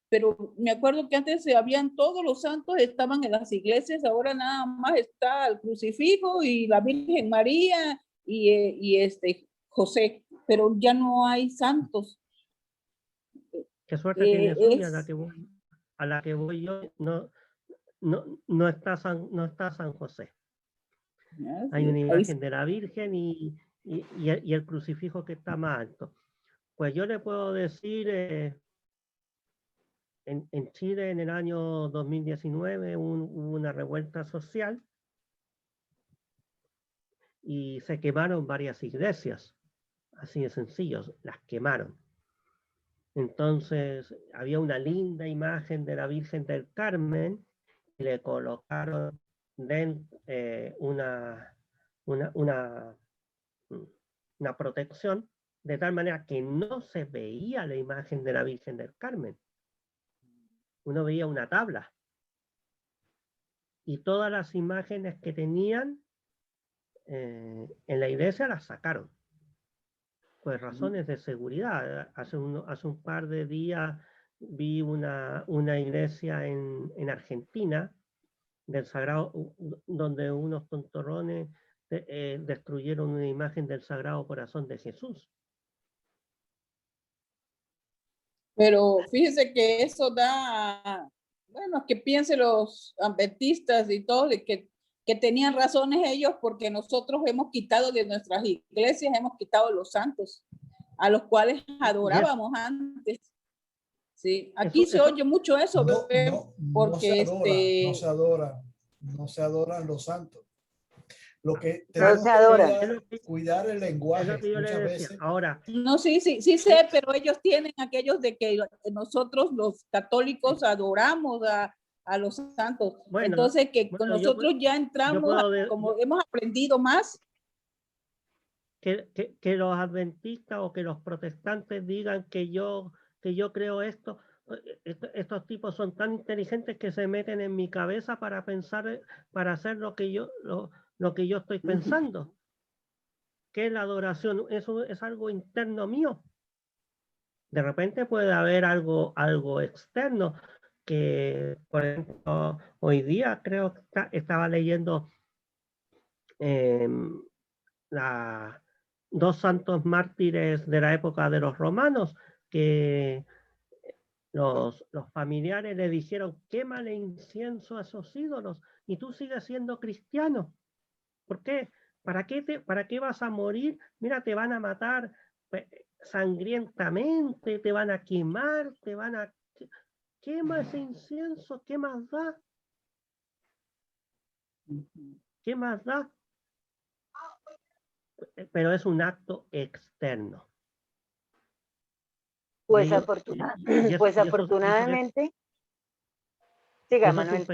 Pero me acuerdo que antes se habían todos los santos, estaban en las iglesias, ahora nada más está el crucifijo y la Virgen María y José, pero ya no hay santos. qué suerte tienes tú, y a Es la que voy yo no está San José. Hay una imagen de la Virgen y el crucifijo que está más alto. Pues yo le puedo decir, en Chile en el año 2019 hubo una revuelta social y se quemaron varias iglesias, así de sencillo, las quemaron. Entonces había una linda imagen de la Virgen del Carmen y le colocaron una protección de tal manera que no se veía la imagen de la Virgen del Carmen. Uno veía una tabla y todas las imágenes que tenían en la iglesia las sacaron. Pues razones de seguridad. Hace un par de días vi una iglesia en Argentina del Sagrado, donde unos tontorrones destruyeron una imagen del Sagrado Corazón de Jesús. Pero fíjese que eso da, que piensen los adventistas y todo, de que tenían razones ellos porque nosotros hemos quitado de nuestras iglesias, hemos quitado los santos, a los cuales adorábamos antes. Sí, aquí se oye mucho eso, porque no se adoran los santos. Lo que no se adora. Cuidar el lenguaje. Es lo que yo le decía. Ahora. No, sí sé, pero ellos tienen aquellos de que nosotros los católicos adoramos a los santos. Bueno, entonces con nosotros ya entramos, como hemos aprendido más. Que los adventistas o que los protestantes digan que yo creo esto. Estos tipos son tan inteligentes que se meten en mi cabeza para pensar, para hacer lo que yo estoy pensando. Que la adoración, eso es algo interno mío. De repente puede haber algo externo, que por ejemplo hoy día creo que estaba leyendo dos santos mártires de la época de los romanos, que los familiares le dijeron: quémale incienso a esos ídolos y tú sigues siendo cristiano. ¿Por qué? ¿Para qué vas a morir? Mira, te van a matar sangrientamente, te van a quemar, quema ese incienso, ¿qué más da? ¿Qué más da? Pero es un acto externo. Pues, afortunadamente, siga, Manuel.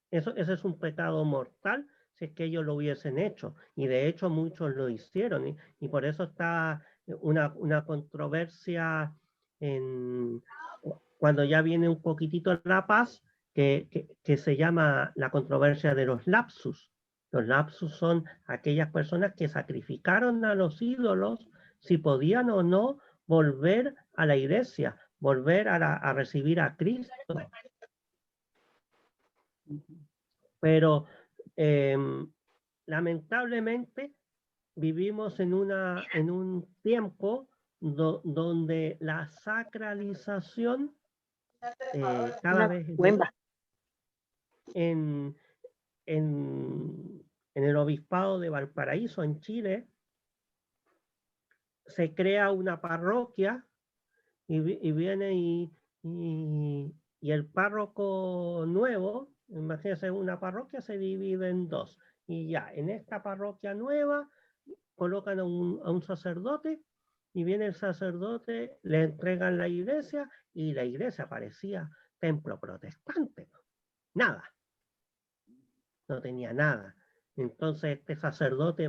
Ese es un pecado mortal si es que ellos lo hubiesen hecho. Y de hecho muchos lo hicieron. Y por eso está una controversia cuando ya viene un poquitito la paz, que se llama la controversia de los lapsus. Los lapsus son aquellas personas que sacrificaron a los ídolos si podían o no volver a la iglesia, volver a recibir a Cristo. Pero lamentablemente vivimos en un tiempo donde la sacralización cada vez en el obispado de Valparaíso, en Chile, se crea una parroquia y viene y y el párroco nuevo, imagínense, una parroquia se divide en dos. Y ya, en esta parroquia nueva colocan a un sacerdote y viene el sacerdote, le entregan la iglesia y la iglesia parecía templo protestante. Nada. No tenía nada. Entonces este sacerdote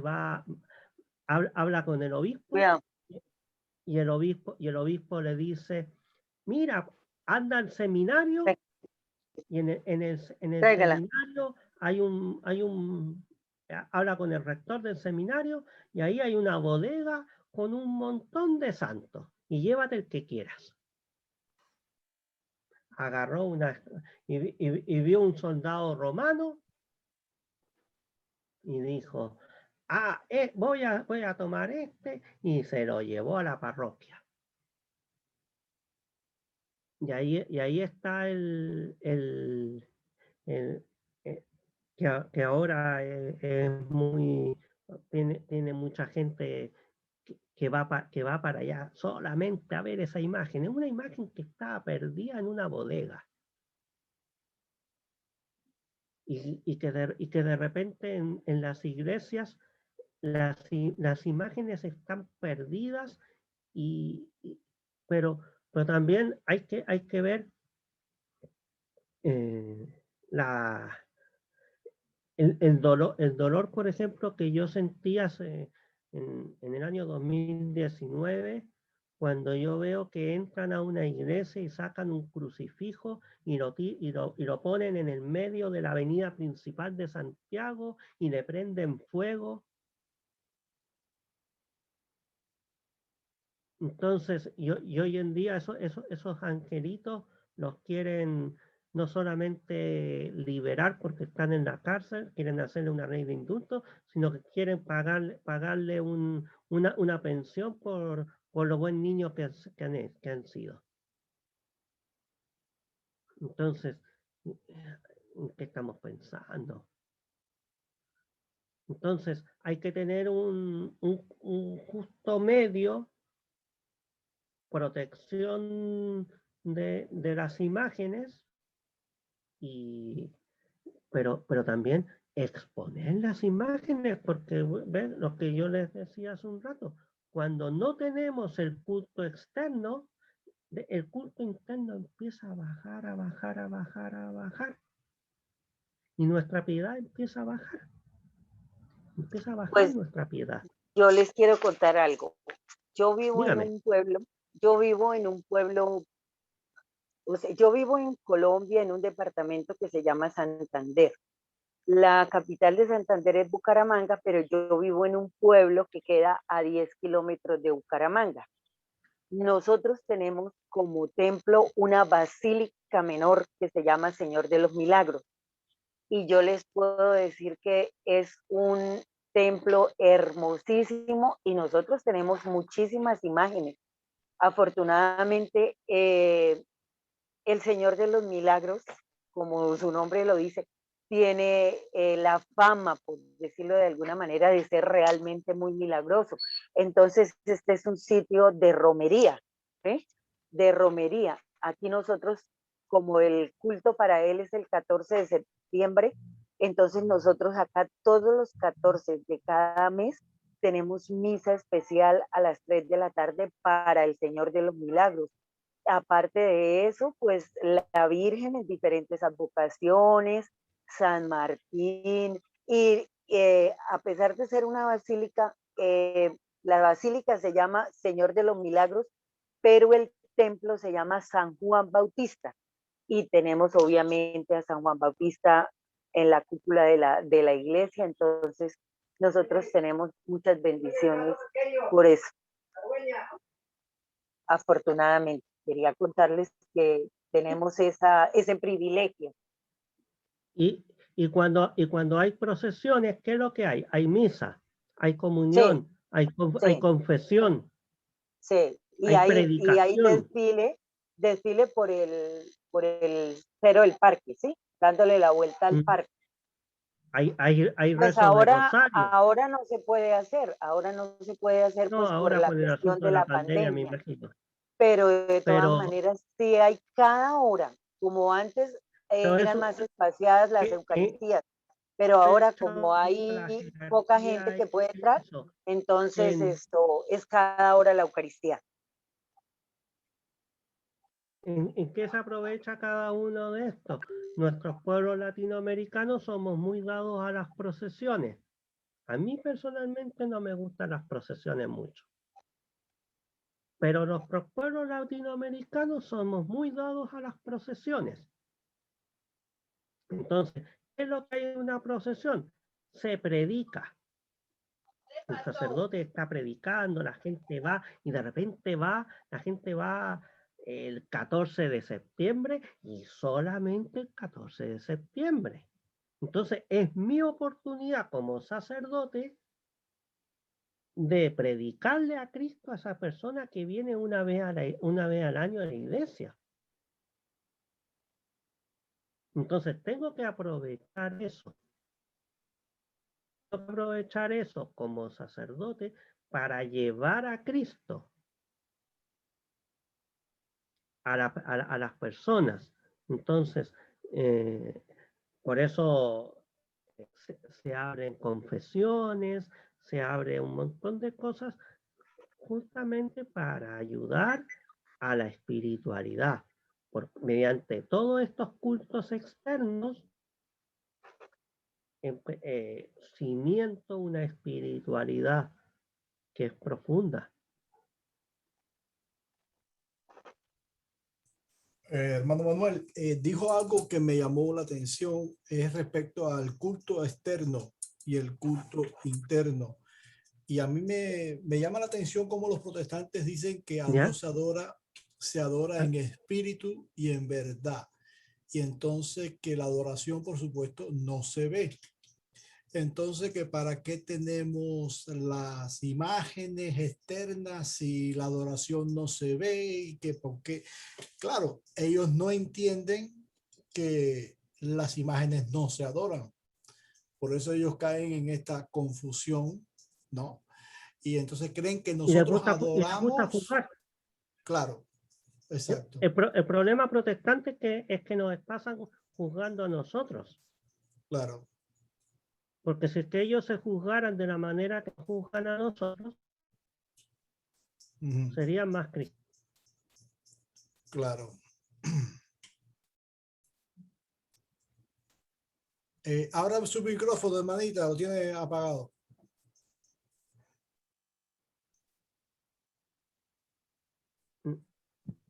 habla con el obispo Cuidado. y el obispo le dice, mira, anda al seminario y en el Tráigala. seminario habla con el rector del seminario y ahí hay una bodega con un montón de santos y llévate el que quieras. Agarró y vio un soldado romano y dijo, voy a tomar este, y se lo llevó a la parroquia. Y ahí está que ahora es tiene mucha gente que va para allá solamente a ver esa imagen. Es una imagen que está perdida en una bodega. Y que de repente en las iglesias las imágenes están perdidas, pero también hay que ver el dolor, por ejemplo, que yo sentía en el año 2019, cuando yo veo que entran a una iglesia y sacan un crucifijo y lo ponen en el medio de la avenida principal de Santiago y le prenden fuego. Entonces, y hoy en día esos angelitos los quieren no solamente liberar porque están en la cárcel, quieren hacerle una ley de indulto, sino que quieren pagarle una pensión por los buen niños que han sido. Entonces, ¿en qué estamos pensando? Entonces, hay que tener un justo medio, protección de las imágenes, pero también exponer las imágenes, porque ven lo que yo les decía hace un rato, cuando no tenemos el culto externo, el culto interno empieza a bajar, a bajar, a bajar, a bajar, y nuestra piedad empieza a bajar, Pues nuestra piedad. yo les quiero contar algo. Yo vivo Dígame. en un pueblo, o sea, yo vivo en Colombia, en un departamento que se llama Santander. La capital de Santander es Bucaramanga, pero yo vivo en un pueblo que queda a 10 kilómetros de Bucaramanga. Nosotros tenemos como templo una basílica menor que se llama Señor de los Milagros. Y yo les puedo decir que es un templo hermosísimo y nosotros tenemos muchísimas imágenes. Afortunadamente, el Señor de los Milagros, como su nombre lo dice, tiene la fama, por decirlo de alguna manera, de ser realmente muy milagroso. Entonces, este es un sitio de romería, ¿sí? De romería. Aquí nosotros, como el culto para él es el 14 de septiembre, entonces nosotros acá todos los 14 de cada mes tenemos misa especial a las 3 de la tarde para el Señor de los Milagros. Aparte de eso, pues la Virgen en diferentes advocaciones, San Martín, y a pesar de ser una basílica, la basílica se llama Señor de los Milagros, pero el templo se llama San Juan Bautista. Y tenemos obviamente a San Juan Bautista en la cúpula de la iglesia, entonces nosotros tenemos muchas bendiciones por eso. Afortunadamente, quería contarles que tenemos ese privilegio. Y cuando hay procesiones, ¿qué es lo que hay? Hay misa, hay comunión, Sí, hay sí, confesión, sí. Y hay hay predicación. desfile por el cero del parque, ¿sí? Dándole la vuelta al parque. Hay Pues rezos de rosario. ahora no se puede hacer, No, pues por ahora la con el cuestión asunto de de la la pandemia, me pandemia. imagino. Pero de todas Pero maneras, sí hay cada hora. como antes Pero eran eso, más espaciadas las ¿qué Eucaristías, pero ahora hecho como la hay poca gente jerarquía que puede en entrar, eso? entonces ¿En, esto es cada hora la Eucaristía. en qué se aprovecha cada uno de estos? Nuestros pueblos latinoamericanos somos muy dados a las procesiones. A mí personalmente no me gustan las procesiones mucho. Pero los pueblos latinoamericanos somos muy dados a las procesiones. Entonces, ¿qué es lo que hay en una procesión? Se predica. El sacerdote está predicando, la gente va y de repente la gente va el 14 de septiembre y solamente el 14 de septiembre. Entonces, es mi oportunidad como sacerdote de predicarle a Cristo a esa persona que viene una vez al año a la iglesia. Entonces tengo que aprovechar eso. Tengo que aprovechar eso como sacerdote para llevar a Cristo a las personas. Entonces, por eso se abren confesiones, se abre un montón de cosas justamente para ayudar a la espiritualidad. Mediante todos estos cultos externos, cimiento una espiritualidad que es profunda. Hermano Manuel, dijo algo que me llamó la atención, es respecto al culto externo y el culto interno. Y a mí me llama la atención cómo los protestantes dicen que a ¿Ya? Dios se adora en espíritu y en verdad. Y entonces que la adoración, por supuesto, no se ve. Entonces, que para qué tenemos las imágenes externas si la adoración no se ve, y que porque, claro, ellos no entienden que las imágenes no se adoran. Por eso ellos caen en esta confusión, ¿no? Y entonces creen que Y les nosotros gusta, adoramos, juzgar. claro, exacto, El problema protestante es que nos pasan juzgando a nosotros. claro. Porque si es que ellos se juzgaran de la manera que juzgan a nosotros, serían más cristianos. Claro. Abra su micrófono, hermanita, lo tiene apagado.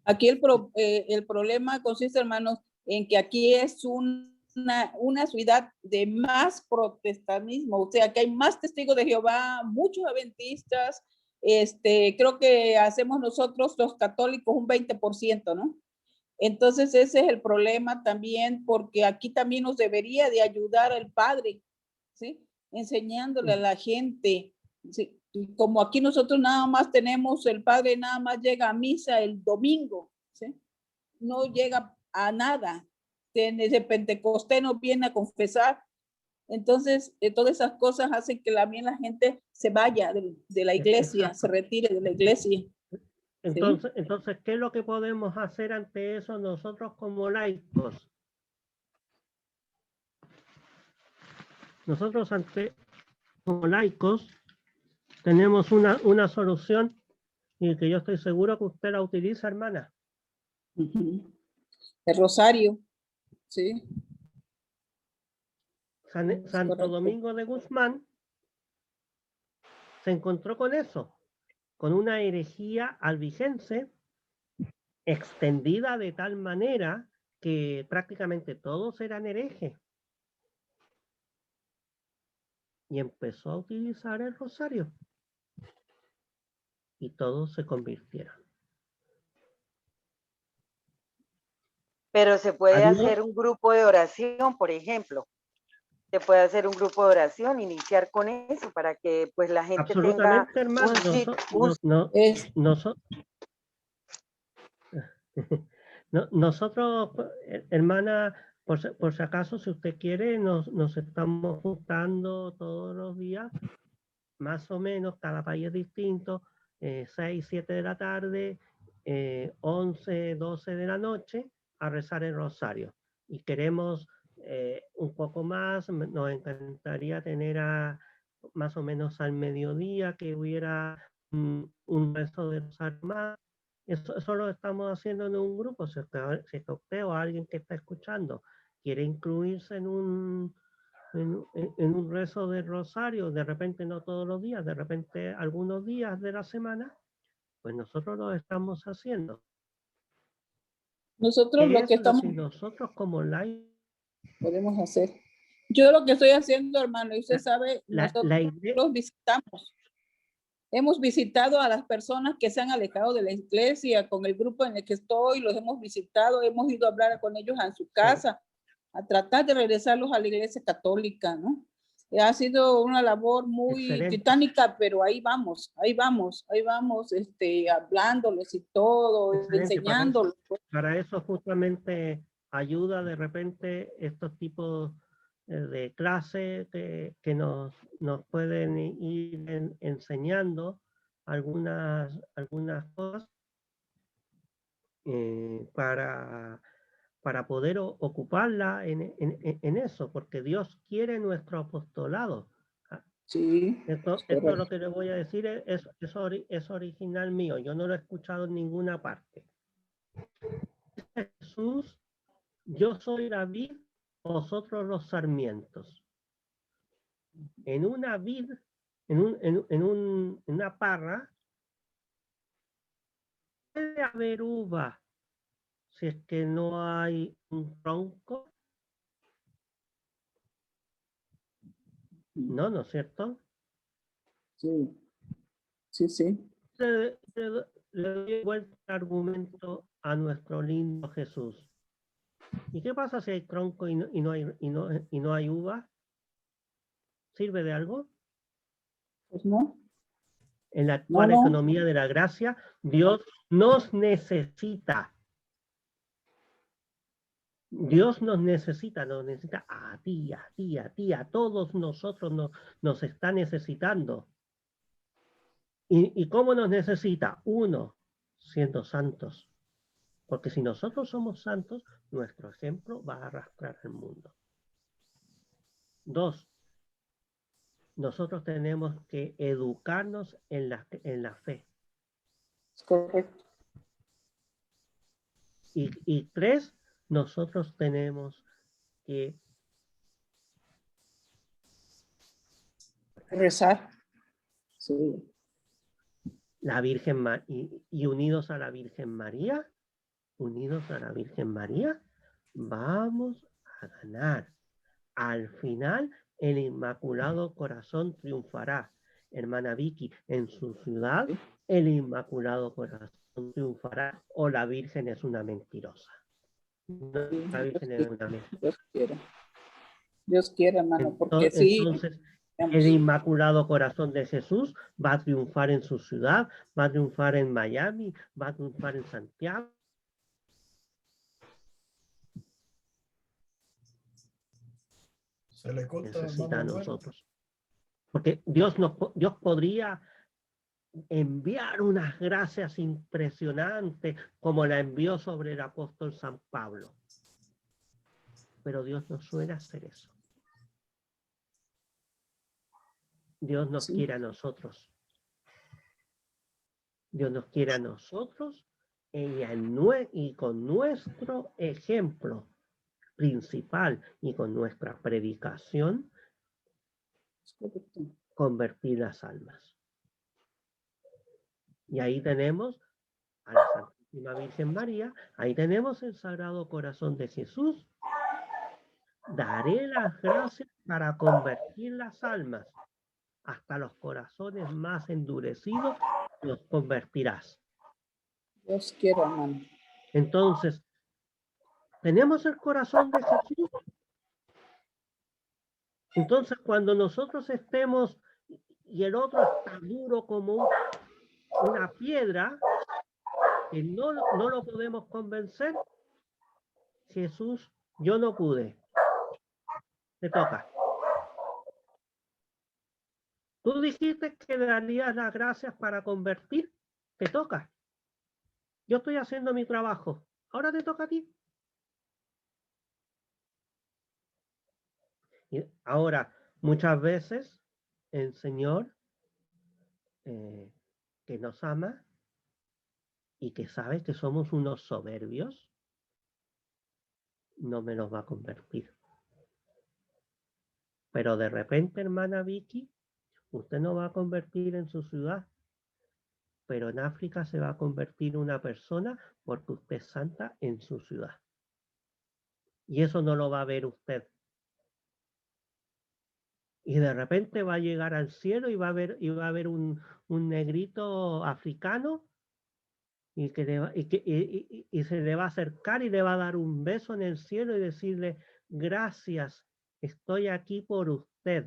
Aquí el problema consiste, hermanos, en que aquí es una ciudad de más protestantismo, o sea, que hay más testigos de Jehová, muchos adventistas, creo que hacemos nosotros los católicos un 20%, ¿no? Entonces ese es el problema también, porque aquí también nos debería de ayudar el Padre, ¿sí? Enseñándole a la gente, ¿sí? Como aquí nosotros nada más tenemos, el Padre nada más llega a misa el domingo, ¿sí? No llega a nada. Desde Pentecostés no viene a confesar. Entonces, todas esas cosas hacen que también la gente se vaya de la iglesia, Exacto. se retire de la iglesia. Entonces, ¿sí? Entonces, ¿qué es lo que podemos hacer ante eso nosotros como laicos? Nosotros como laicos tenemos una solución y que yo estoy seguro que usted la utiliza, hermana. El rosario, sí. Santo Domingo de Guzmán se encontró con eso, con una herejía albigense extendida de tal manera que prácticamente todos eran herejes. Y empezó a utilizar el rosario. Y todos se convirtieron. Pero se puede hacer un grupo de oración, por ejemplo. Se puede hacer un grupo de oración, iniciar con eso para que pues la gente tenga hermano, nosotros, hermana, por si acaso, si usted quiere, nos estamos juntando todos los días, más o menos, cada país es distinto, 6, 7 de la tarde, 11, 12 de la noche, a rezar el rosario y queremos un poco más, nos encantaría tener más o menos al mediodía que hubiera un rezo de rosario más. Eso lo estamos haciendo en un grupo. Si usted o alguien que está escuchando quiere incluirse en un rezo de rosario, de repente no todos los días, de repente algunos días de la semana, pues nosotros lo estamos haciendo. Nosotros lo que estamos... Si nosotros como laicos podemos hacer. Yo lo que estoy haciendo, hermano, y usted sabe, nosotros visitamos. Hemos visitado a las personas que se han alejado de la iglesia, con el grupo en el que estoy, los hemos visitado, hemos ido a hablar con ellos en su casa, a tratar de regresarlos a la iglesia católica, ¿no? Ha sido una labor muy titánica, pero ahí vamos, hablándoles y todo, enseñándoles. Para eso justamente ayuda de repente estos tipos de clases que nos pueden ir enseñando algunas cosas para poder ocuparla en eso, porque Dios quiere nuestro apostolado. Sí. Esto lo que les voy a decir es original mío, yo no lo he escuchado en ninguna parte. Jesús, yo soy la vid, vosotros los sarmientos. En una vid, en una parra, puede haber uva si es que no hay un tronco. No, ¿no es cierto? Sí, sí, sí. Le doy vuelta el argumento a nuestro lindo Jesús. ¿Y qué pasa si hay tronco y no hay uva? ¿Sirve de algo? Pues no. En la actual economía de la gracia, Dios nos necesita. Dios nos necesita a ti, a ti, a ti, a todos nosotros nos está necesitando. ¿Y cómo nos necesita? Uno, siendo santos. Porque si nosotros somos santos, nuestro ejemplo va a arrastrar al mundo. Dos, nosotros tenemos que educarnos en la fe. Correcto. Y tres, nosotros tenemos que rezar. Sí. La Virgen y unidos a la Virgen María, vamos a ganar. Al final, el Inmaculado Corazón triunfará. Hermana Vicky, en su ciudad, el Inmaculado Corazón triunfará o la Virgen es una mentirosa. La Virgen es una mentirosa. Dios quiera, hermano, porque entonces, el Inmaculado Corazón de Jesús va a triunfar en su ciudad, va a triunfar en Miami, va a triunfar en Santiago. Se le corta, necesita a nosotros. Porque Dios podría enviar unas gracias impresionantes como la envió sobre el apóstol San Pablo. Pero Dios no suele hacer eso. Dios nos quiere a nosotros. Dios nos quiere a nosotros y con nuestro ejemplo principal y con nuestra predicación convertir las almas. Y ahí tenemos a la Santísima Virgen María, ahí tenemos el Sagrado Corazón de Jesús. Daré las gracias para convertir las almas. Hasta los corazones más endurecidos los convertirás. Dios quiera, hermano. Entonces, ¿tenemos el corazón de Jesús? Entonces, cuando nosotros estemos y el otro está duro como una piedra, que no lo podemos convencer, Jesús, yo no pude. Te toca. Tú dijiste que darías las gracias para convertir. Te toca. Yo estoy haciendo mi trabajo. Ahora te toca a ti. Y ahora, muchas veces el Señor que nos ama y que sabe que somos unos soberbios, no me los va a convertir. Pero de repente, hermana Vicky, usted no va a convertir en su ciudad, pero en África se va a convertir una persona porque usted es santa en su ciudad. Y eso no lo va a ver usted. Y de repente va a llegar al cielo y va a ver un negrito africano y, y se le va a acercar y le va a dar un beso en el cielo y decirle, gracias, estoy aquí por usted.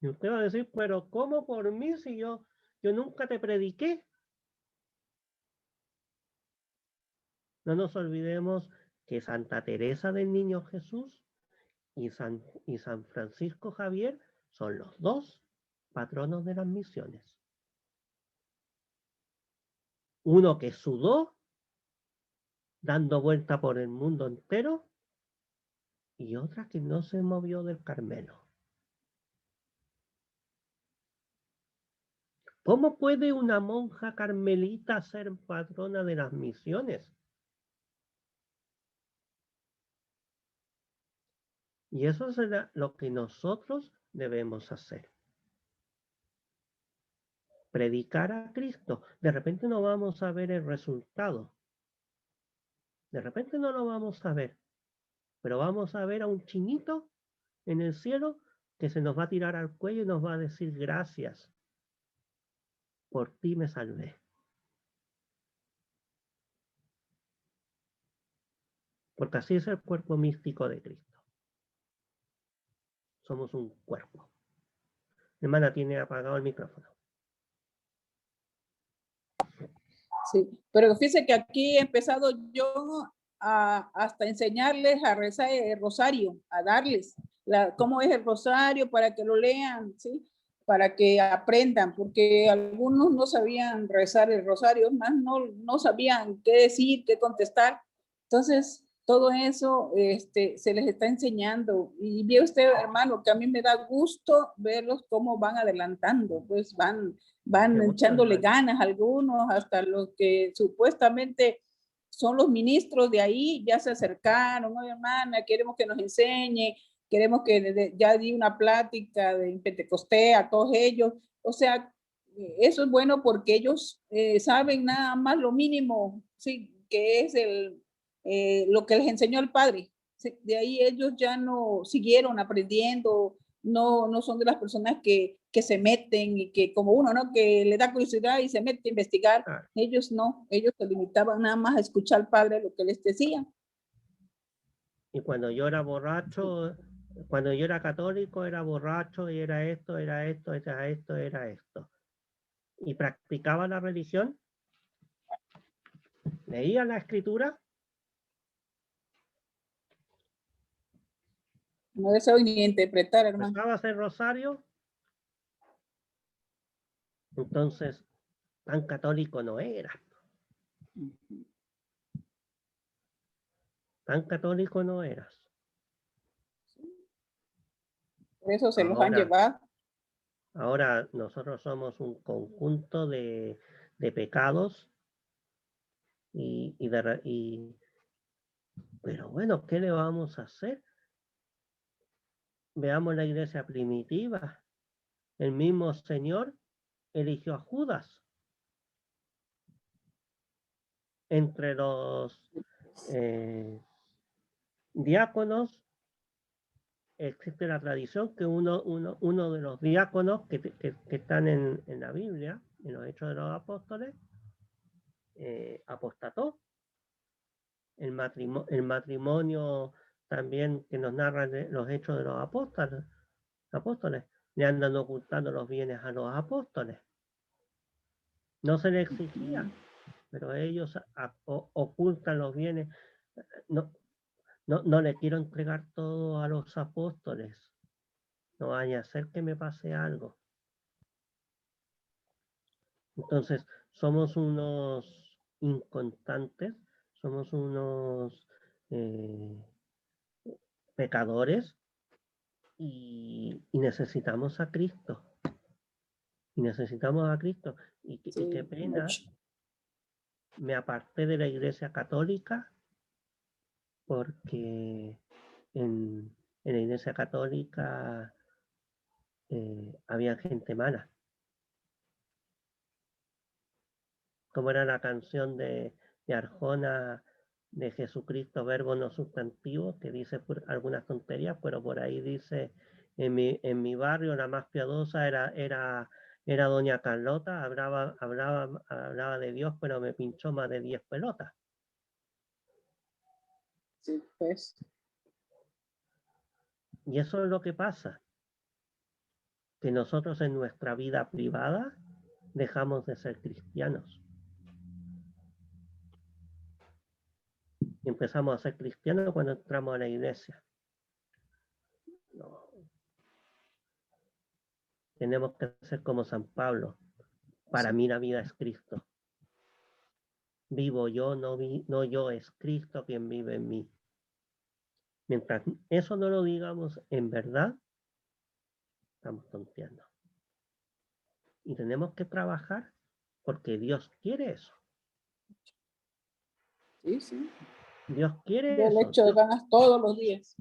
Y usted va a decir, pero ¿cómo por mí si yo nunca te prediqué? No nos olvidemos que Santa Teresa del Niño Jesús y San Francisco Javier son los dos patronos de las misiones. Uno que sudó dando vuelta por el mundo entero y otra que no se movió del Carmelo. ¿Cómo puede una monja carmelita ser patrona de las misiones? Y eso es lo que nosotros debemos hacer. Predicar a Cristo. De repente no vamos a ver el resultado. De repente no lo vamos a ver. Pero vamos a ver a un chinito en el cielo que se nos va a tirar al cuello y nos va a decir gracias. Por ti me salvé. Porque así es el cuerpo místico de Cristo. Somos un cuerpo. Mi hermana tiene apagado el micrófono. Sí, pero fíjese que aquí he empezado yo hasta enseñarles a rezar el rosario, a darles cómo es el rosario para que lo lean, ¿sí? Para que aprendan, porque algunos no sabían rezar el rosario, más no sabían qué decir, qué contestar. Entonces, todo eso se les está enseñando. Y ve usted, hermano, que a mí me da gusto verlos cómo van adelantando, pues van echándole ganas algunos, hasta los que supuestamente son los ministros de ahí, ya se acercaron, oye hermana, queremos que nos enseñe, queremos que ya di una plática de Pentecostés a todos ellos, o sea, eso es bueno porque ellos saben nada más lo mínimo, sí, que es lo que les enseñó el Padre, sí, de ahí ellos ya no siguieron aprendiendo, no son de las personas que se meten y que como uno, ¿no? Que le da curiosidad y se mete a investigar. Ellos no, ellos se limitaban nada más a escuchar al Padre lo que les decía. Y cuando yo era borracho, cuando yo era católico, era borracho y era esto, era esto, era esto, era esto. Y practicaba la religión, leía la escritura. No deseo ni interpretar, hermano. Empezaba a hacer rosario. Entonces, tan católico no era. Tan católico no eras. Por eso se los han llevado. Ahora nosotros somos un conjunto de pecados pero bueno, ¿qué le vamos a hacer? Veamos la iglesia primitiva. El mismo Señor eligió a Judas entre los diáconos. Existe la tradición que uno de los diáconos que están en la Biblia, en los Hechos de los Apóstoles, apostató. El matrimonio también que nos narran los Hechos de los apóstoles, le andan ocultando los bienes a los apóstoles. No se les exigía, pero ellos ocultan los bienes. No le quiero entregar todo a los apóstoles. No vaya a ser que me pase algo. Entonces, somos unos inconstantes, somos unos pecadores y necesitamos a Cristo. Y necesitamos a Cristo. Y qué pena, me aparté de la Iglesia Católica porque en la Iglesia Católica había gente mala. Como era la canción de Arjona de Jesucristo, verbo no sustantivo, que dice algunas tonterías, pero por ahí dice, en mi barrio la más piadosa era doña Carlota, hablaba de Dios, pero me pinchó más de 10 pelotas. Sí, pues. Y eso es lo que pasa, que nosotros en nuestra vida privada dejamos de ser cristianos. Y empezamos a ser cristianos cuando entramos a la iglesia. No. Tenemos que ser como San Pablo. Para mí la vida es Cristo. Vivo yo, no yo, es Cristo quien vive en mí. Mientras eso no lo digamos en verdad, estamos tonteando. Y tenemos que trabajar porque Dios quiere eso. Sí, sí. Dios quiere Yo le eso. echo ganas todos los días.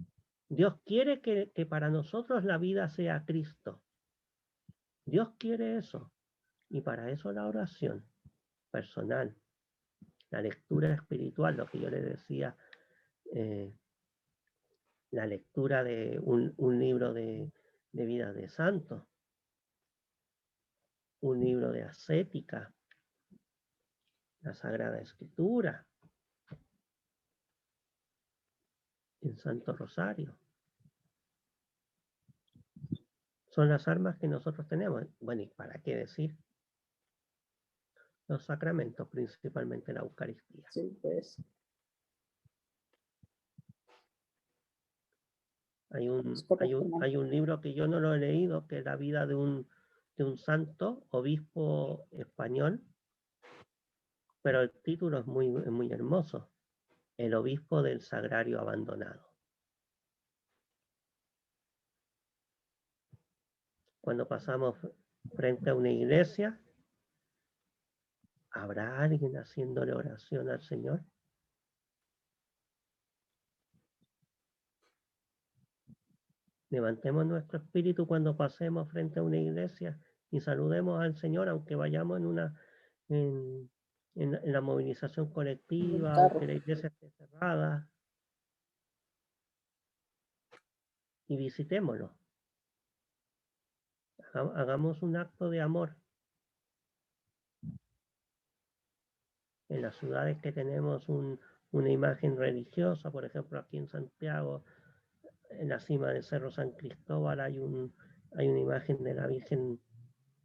Dios quiere que para nosotros la vida sea Cristo. Dios quiere eso. Y para eso la oración personal, la lectura espiritual, lo que yo le decía, la lectura de un libro de vida de santos, un libro de ascética, la Sagrada Escritura, el Santo Rosario. Son las armas que nosotros tenemos. Bueno, ¿y para qué decir? Los sacramentos, principalmente la Eucaristía. Sí, pues. Hay un libro que yo no lo he leído, que es la vida de un santo, obispo español, pero el título es muy hermoso. El obispo del Sagrario abandonado. Cuando pasamos frente a una iglesia, ¿habrá alguien haciéndole oración al Señor? Levantemos nuestro espíritu cuando pasemos frente a una iglesia y saludemos al Señor, aunque vayamos en la movilización colectiva, aunque la iglesia esté cerrada, y visitémoslo. Hagamos un acto de amor. En las ciudades que tenemos una imagen religiosa, por ejemplo aquí en Santiago, en la cima del Cerro San Cristóbal hay una imagen de la Virgen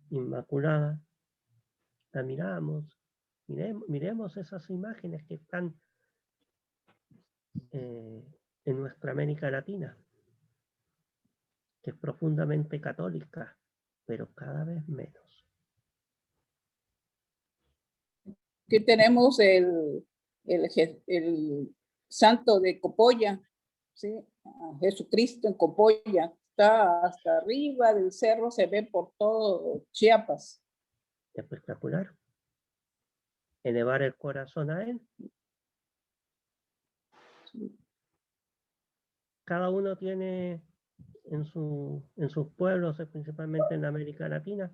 Inmaculada. La miremos esas imágenes que están en nuestra América Latina, que es profundamente católica, pero cada vez menos. Aquí tenemos el santo de Copolla, ¿sí? Jesucristo en Copolla. Está hasta arriba del cerro, se ve por todo Chiapas. Espectacular. Elevar el corazón a Él. Cada uno tiene en sus pueblos, principalmente en América Latina,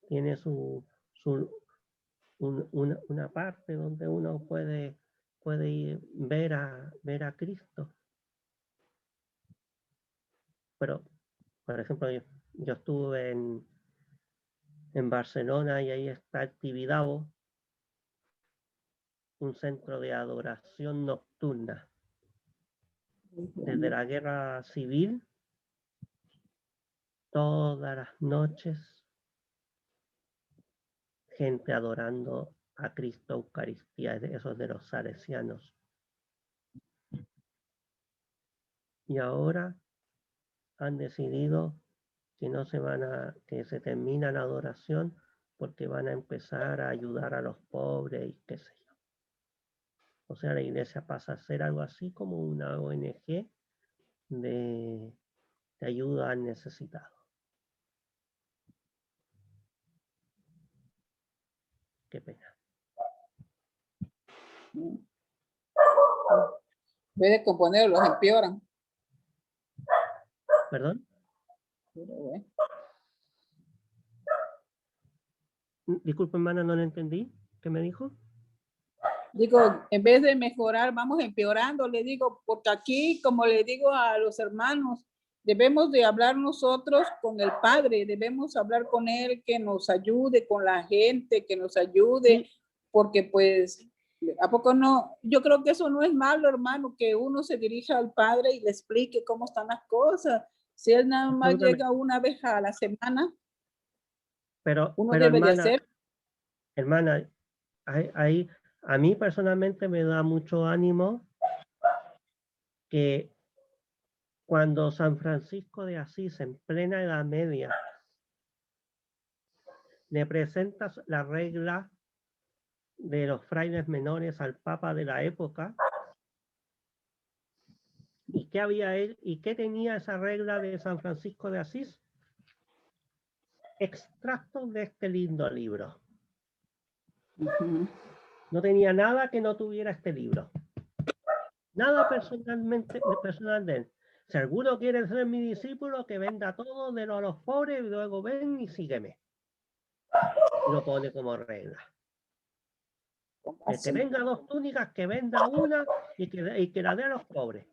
tiene una parte donde uno puede ir ver a Cristo. Pero, por ejemplo, yo estuve en Barcelona y ahí está el Tibidabo, un centro de adoración nocturna. Desde la guerra civil, todas las noches, gente adorando a Cristo Eucaristía, esos de los salesianos. Y ahora han decidido que se termina la adoración porque van a empezar a ayudar a los pobres y qué sé yo. O sea, la iglesia pasa a ser algo así como una ONG de ayuda al necesitado. Qué pena. En vez de componer, los empeoran. ¿Perdón? Pero bueno. Disculpe, hermana, no le entendí. ¿Qué me dijo? Digo, en vez de mejorar, vamos empeorando, le digo, porque aquí, como le digo a los hermanos, debemos de hablar nosotros con el Padre, debemos hablar con Él, que nos ayude con la gente, que nos ayude, porque pues, ¿a poco no? Yo creo que eso no es malo, hermano, que uno se dirija al Padre y le explique cómo están las cosas. Si Él nada más llega una vez a la semana, pero debe de hermana, hacer. Hermana, ahí a mí personalmente me da mucho ánimo que cuando San Francisco de Asís, en plena Edad Media, le presenta la regla de los frailes menores al Papa de la época, ¿y qué había él? ¿Y qué tenía esa regla de San Francisco de Asís? Extractos de este lindo libro. No tenía nada que no tuviera este libro. Nada personal de él. Si alguno quiere ser mi discípulo, que venda todo, délo a los pobres, y luego ven y sígueme. Y lo pone como regla. El que tenga 2 túnicas, que venda una y que la dé a los pobres.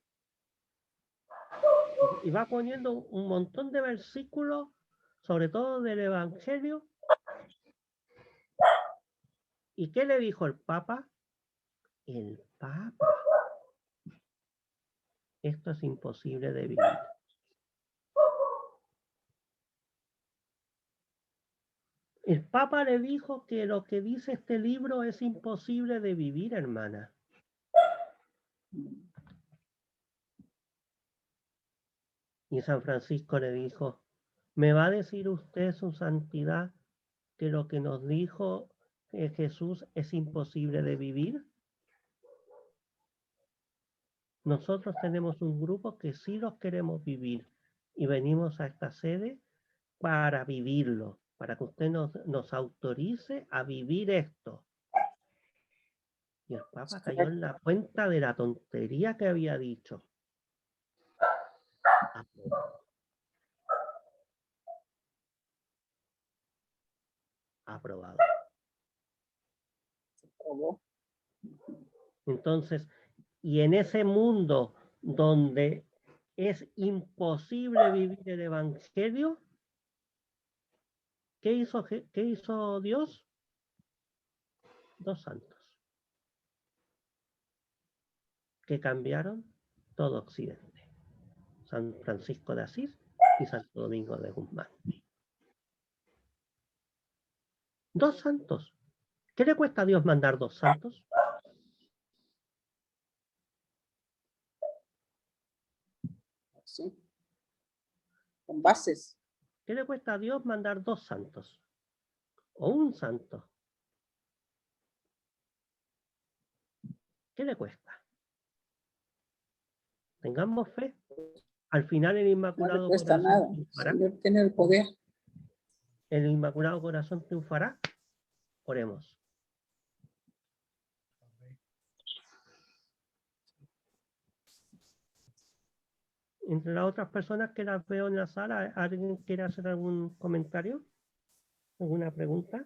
Y va poniendo un montón de versículos, sobre todo del Evangelio. ¿Y qué le dijo el Papa? El Papa. Esto es imposible de vivir. El Papa le dijo que lo que dice este libro es imposible de vivir, hermana. Y San Francisco le dijo, ¿me va a decir usted, su santidad, que lo que nos dijo Jesús es imposible de vivir? Nosotros tenemos un grupo que sí los queremos vivir y venimos a esta sede para vivirlo, para que usted nos autorice a vivir esto. Y el Papa cayó en la cuenta de la tontería que había dicho. Aprobado. Entonces, y en ese mundo donde es imposible vivir el Evangelio, ¿qué hizo Dios? 2 santos que cambiaron todo Occidente. San Francisco de Asís y Santo Domingo de Guzmán. 2 santos. ¿Qué le cuesta a Dios mandar 2 santos? Sí. Con bases. ¿Qué le cuesta a Dios mandar 2 santos? ¿O 1 santo? ¿Qué le cuesta? Tengamos fe. Al final el Inmaculado No le cuesta Corazón nada. triunfará. Señor tiene el poder. El Inmaculado Corazón triunfará. Oremos. Entre las otras personas que las veo en la sala, ¿alguien quiere hacer algún comentario? ¿Alguna pregunta?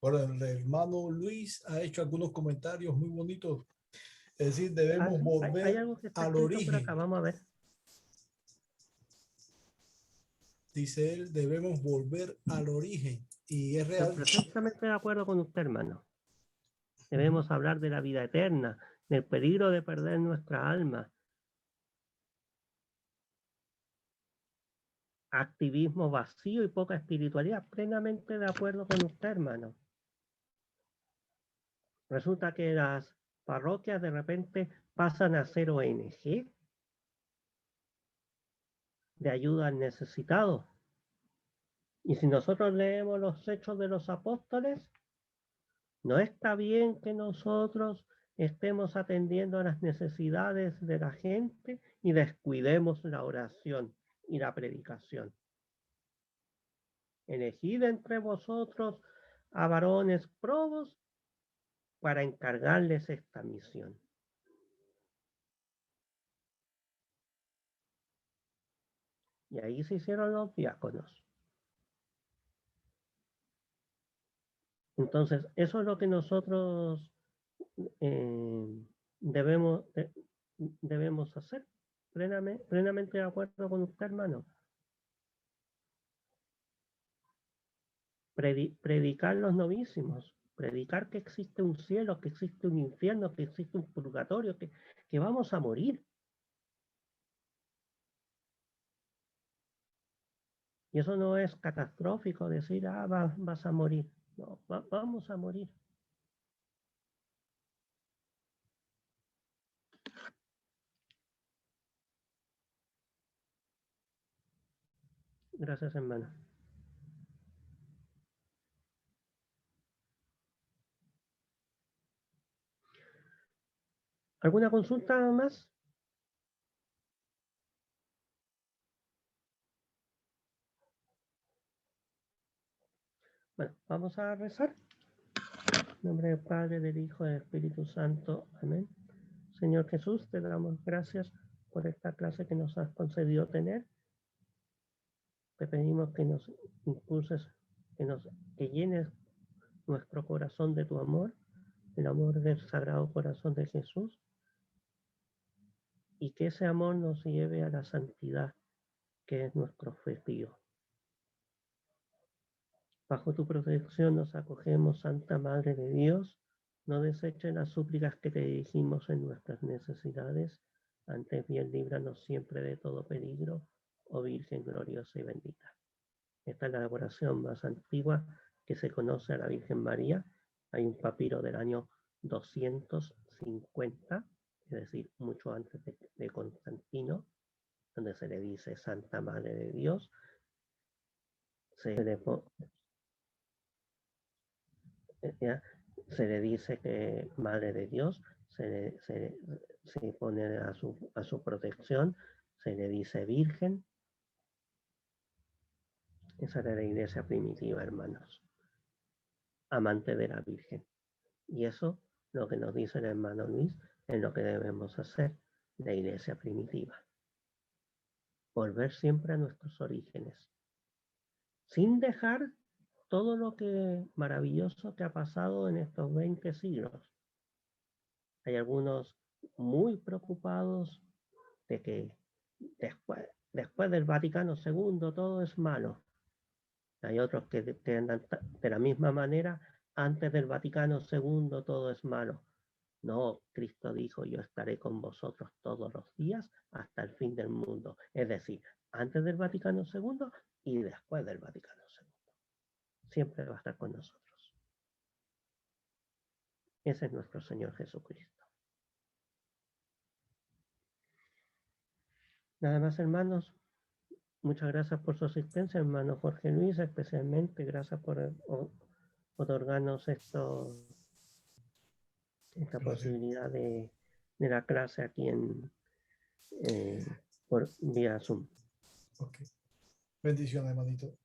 Bueno, el hermano Luis ha hecho algunos comentarios muy bonitos. Es decir, debemos ¿Hay volver algo que está al escrito por origen. acá? Vamos a ver. Dice él, debemos volver al origen. Y es real. Estoy perfectamente de acuerdo con usted, hermano. Debemos hablar de la vida eterna, del peligro de perder nuestra alma. Activismo vacío y poca espiritualidad. Plenamente de acuerdo con usted, hermano. Resulta que las parroquias de repente pasan a ser ONG. de ayuda al necesitado. Y si nosotros leemos los Hechos de los Apóstoles, no está bien que nosotros estemos atendiendo a las necesidades de la gente y descuidemos la oración y la predicación. Elegid entre vosotros a varones probos para encargarles esta misión. Y ahí se hicieron los diáconos. Entonces, eso es lo que nosotros debemos hacer. Plenamente de acuerdo con usted, hermano. Predicar los novísimos, predicar que existe un cielo, que existe un infierno, que existe un purgatorio, que vamos a morir. Y eso no es catastrófico decir, vas a morir. No, vamos a morir. Gracias, hermano. ¿Alguna consulta más? Bueno, vamos a rezar. En nombre del Padre, del Hijo y del Espíritu Santo. Amén. Señor Jesús, te damos gracias por esta clase que nos has concedido tener. Te pedimos que nos impulses, que llenes nuestro corazón de tu amor, el amor del Sagrado Corazón de Jesús, y que ese amor nos lleve a la santidad, que es nuestro objetivo. Bajo tu protección nos acogemos, Santa Madre de Dios. No deseches las súplicas que te dirigimos en nuestras necesidades. Antes bien, líbranos siempre de todo peligro, oh Virgen gloriosa y bendita. Esta es la oración más antigua que se conoce a la Virgen María. Hay un papiro del año 250, es decir, mucho antes de Constantino, donde se le dice Santa Madre de Dios. Se le dice que Madre de Dios, se pone a su protección, se le dice Virgen. Esa era la iglesia primitiva, hermanos, amante de la Virgen. Y eso, lo que nos dice el hermano Luis, es lo que debemos hacer, la iglesia primitiva. Volver siempre a nuestros orígenes, sin dejar todo lo que maravilloso que ha pasado en estos 20 siglos. Hay algunos muy preocupados de que después del Vaticano II todo es malo. Hay otros que andan de la misma manera, antes del Vaticano II todo es malo. No, Cristo dijo, yo estaré con vosotros todos los días hasta el fin del mundo. Es decir, antes del Vaticano II y después del Vaticano II. Siempre va a estar con nosotros. Ese es nuestro Señor Jesucristo. Nada más, hermanos. Muchas gracias por su asistencia, hermano Jorge Luis, especialmente gracias por otorgarnos esta posibilidad de la clase aquí por vía Zoom. Ok. Bendiciones, hermanito.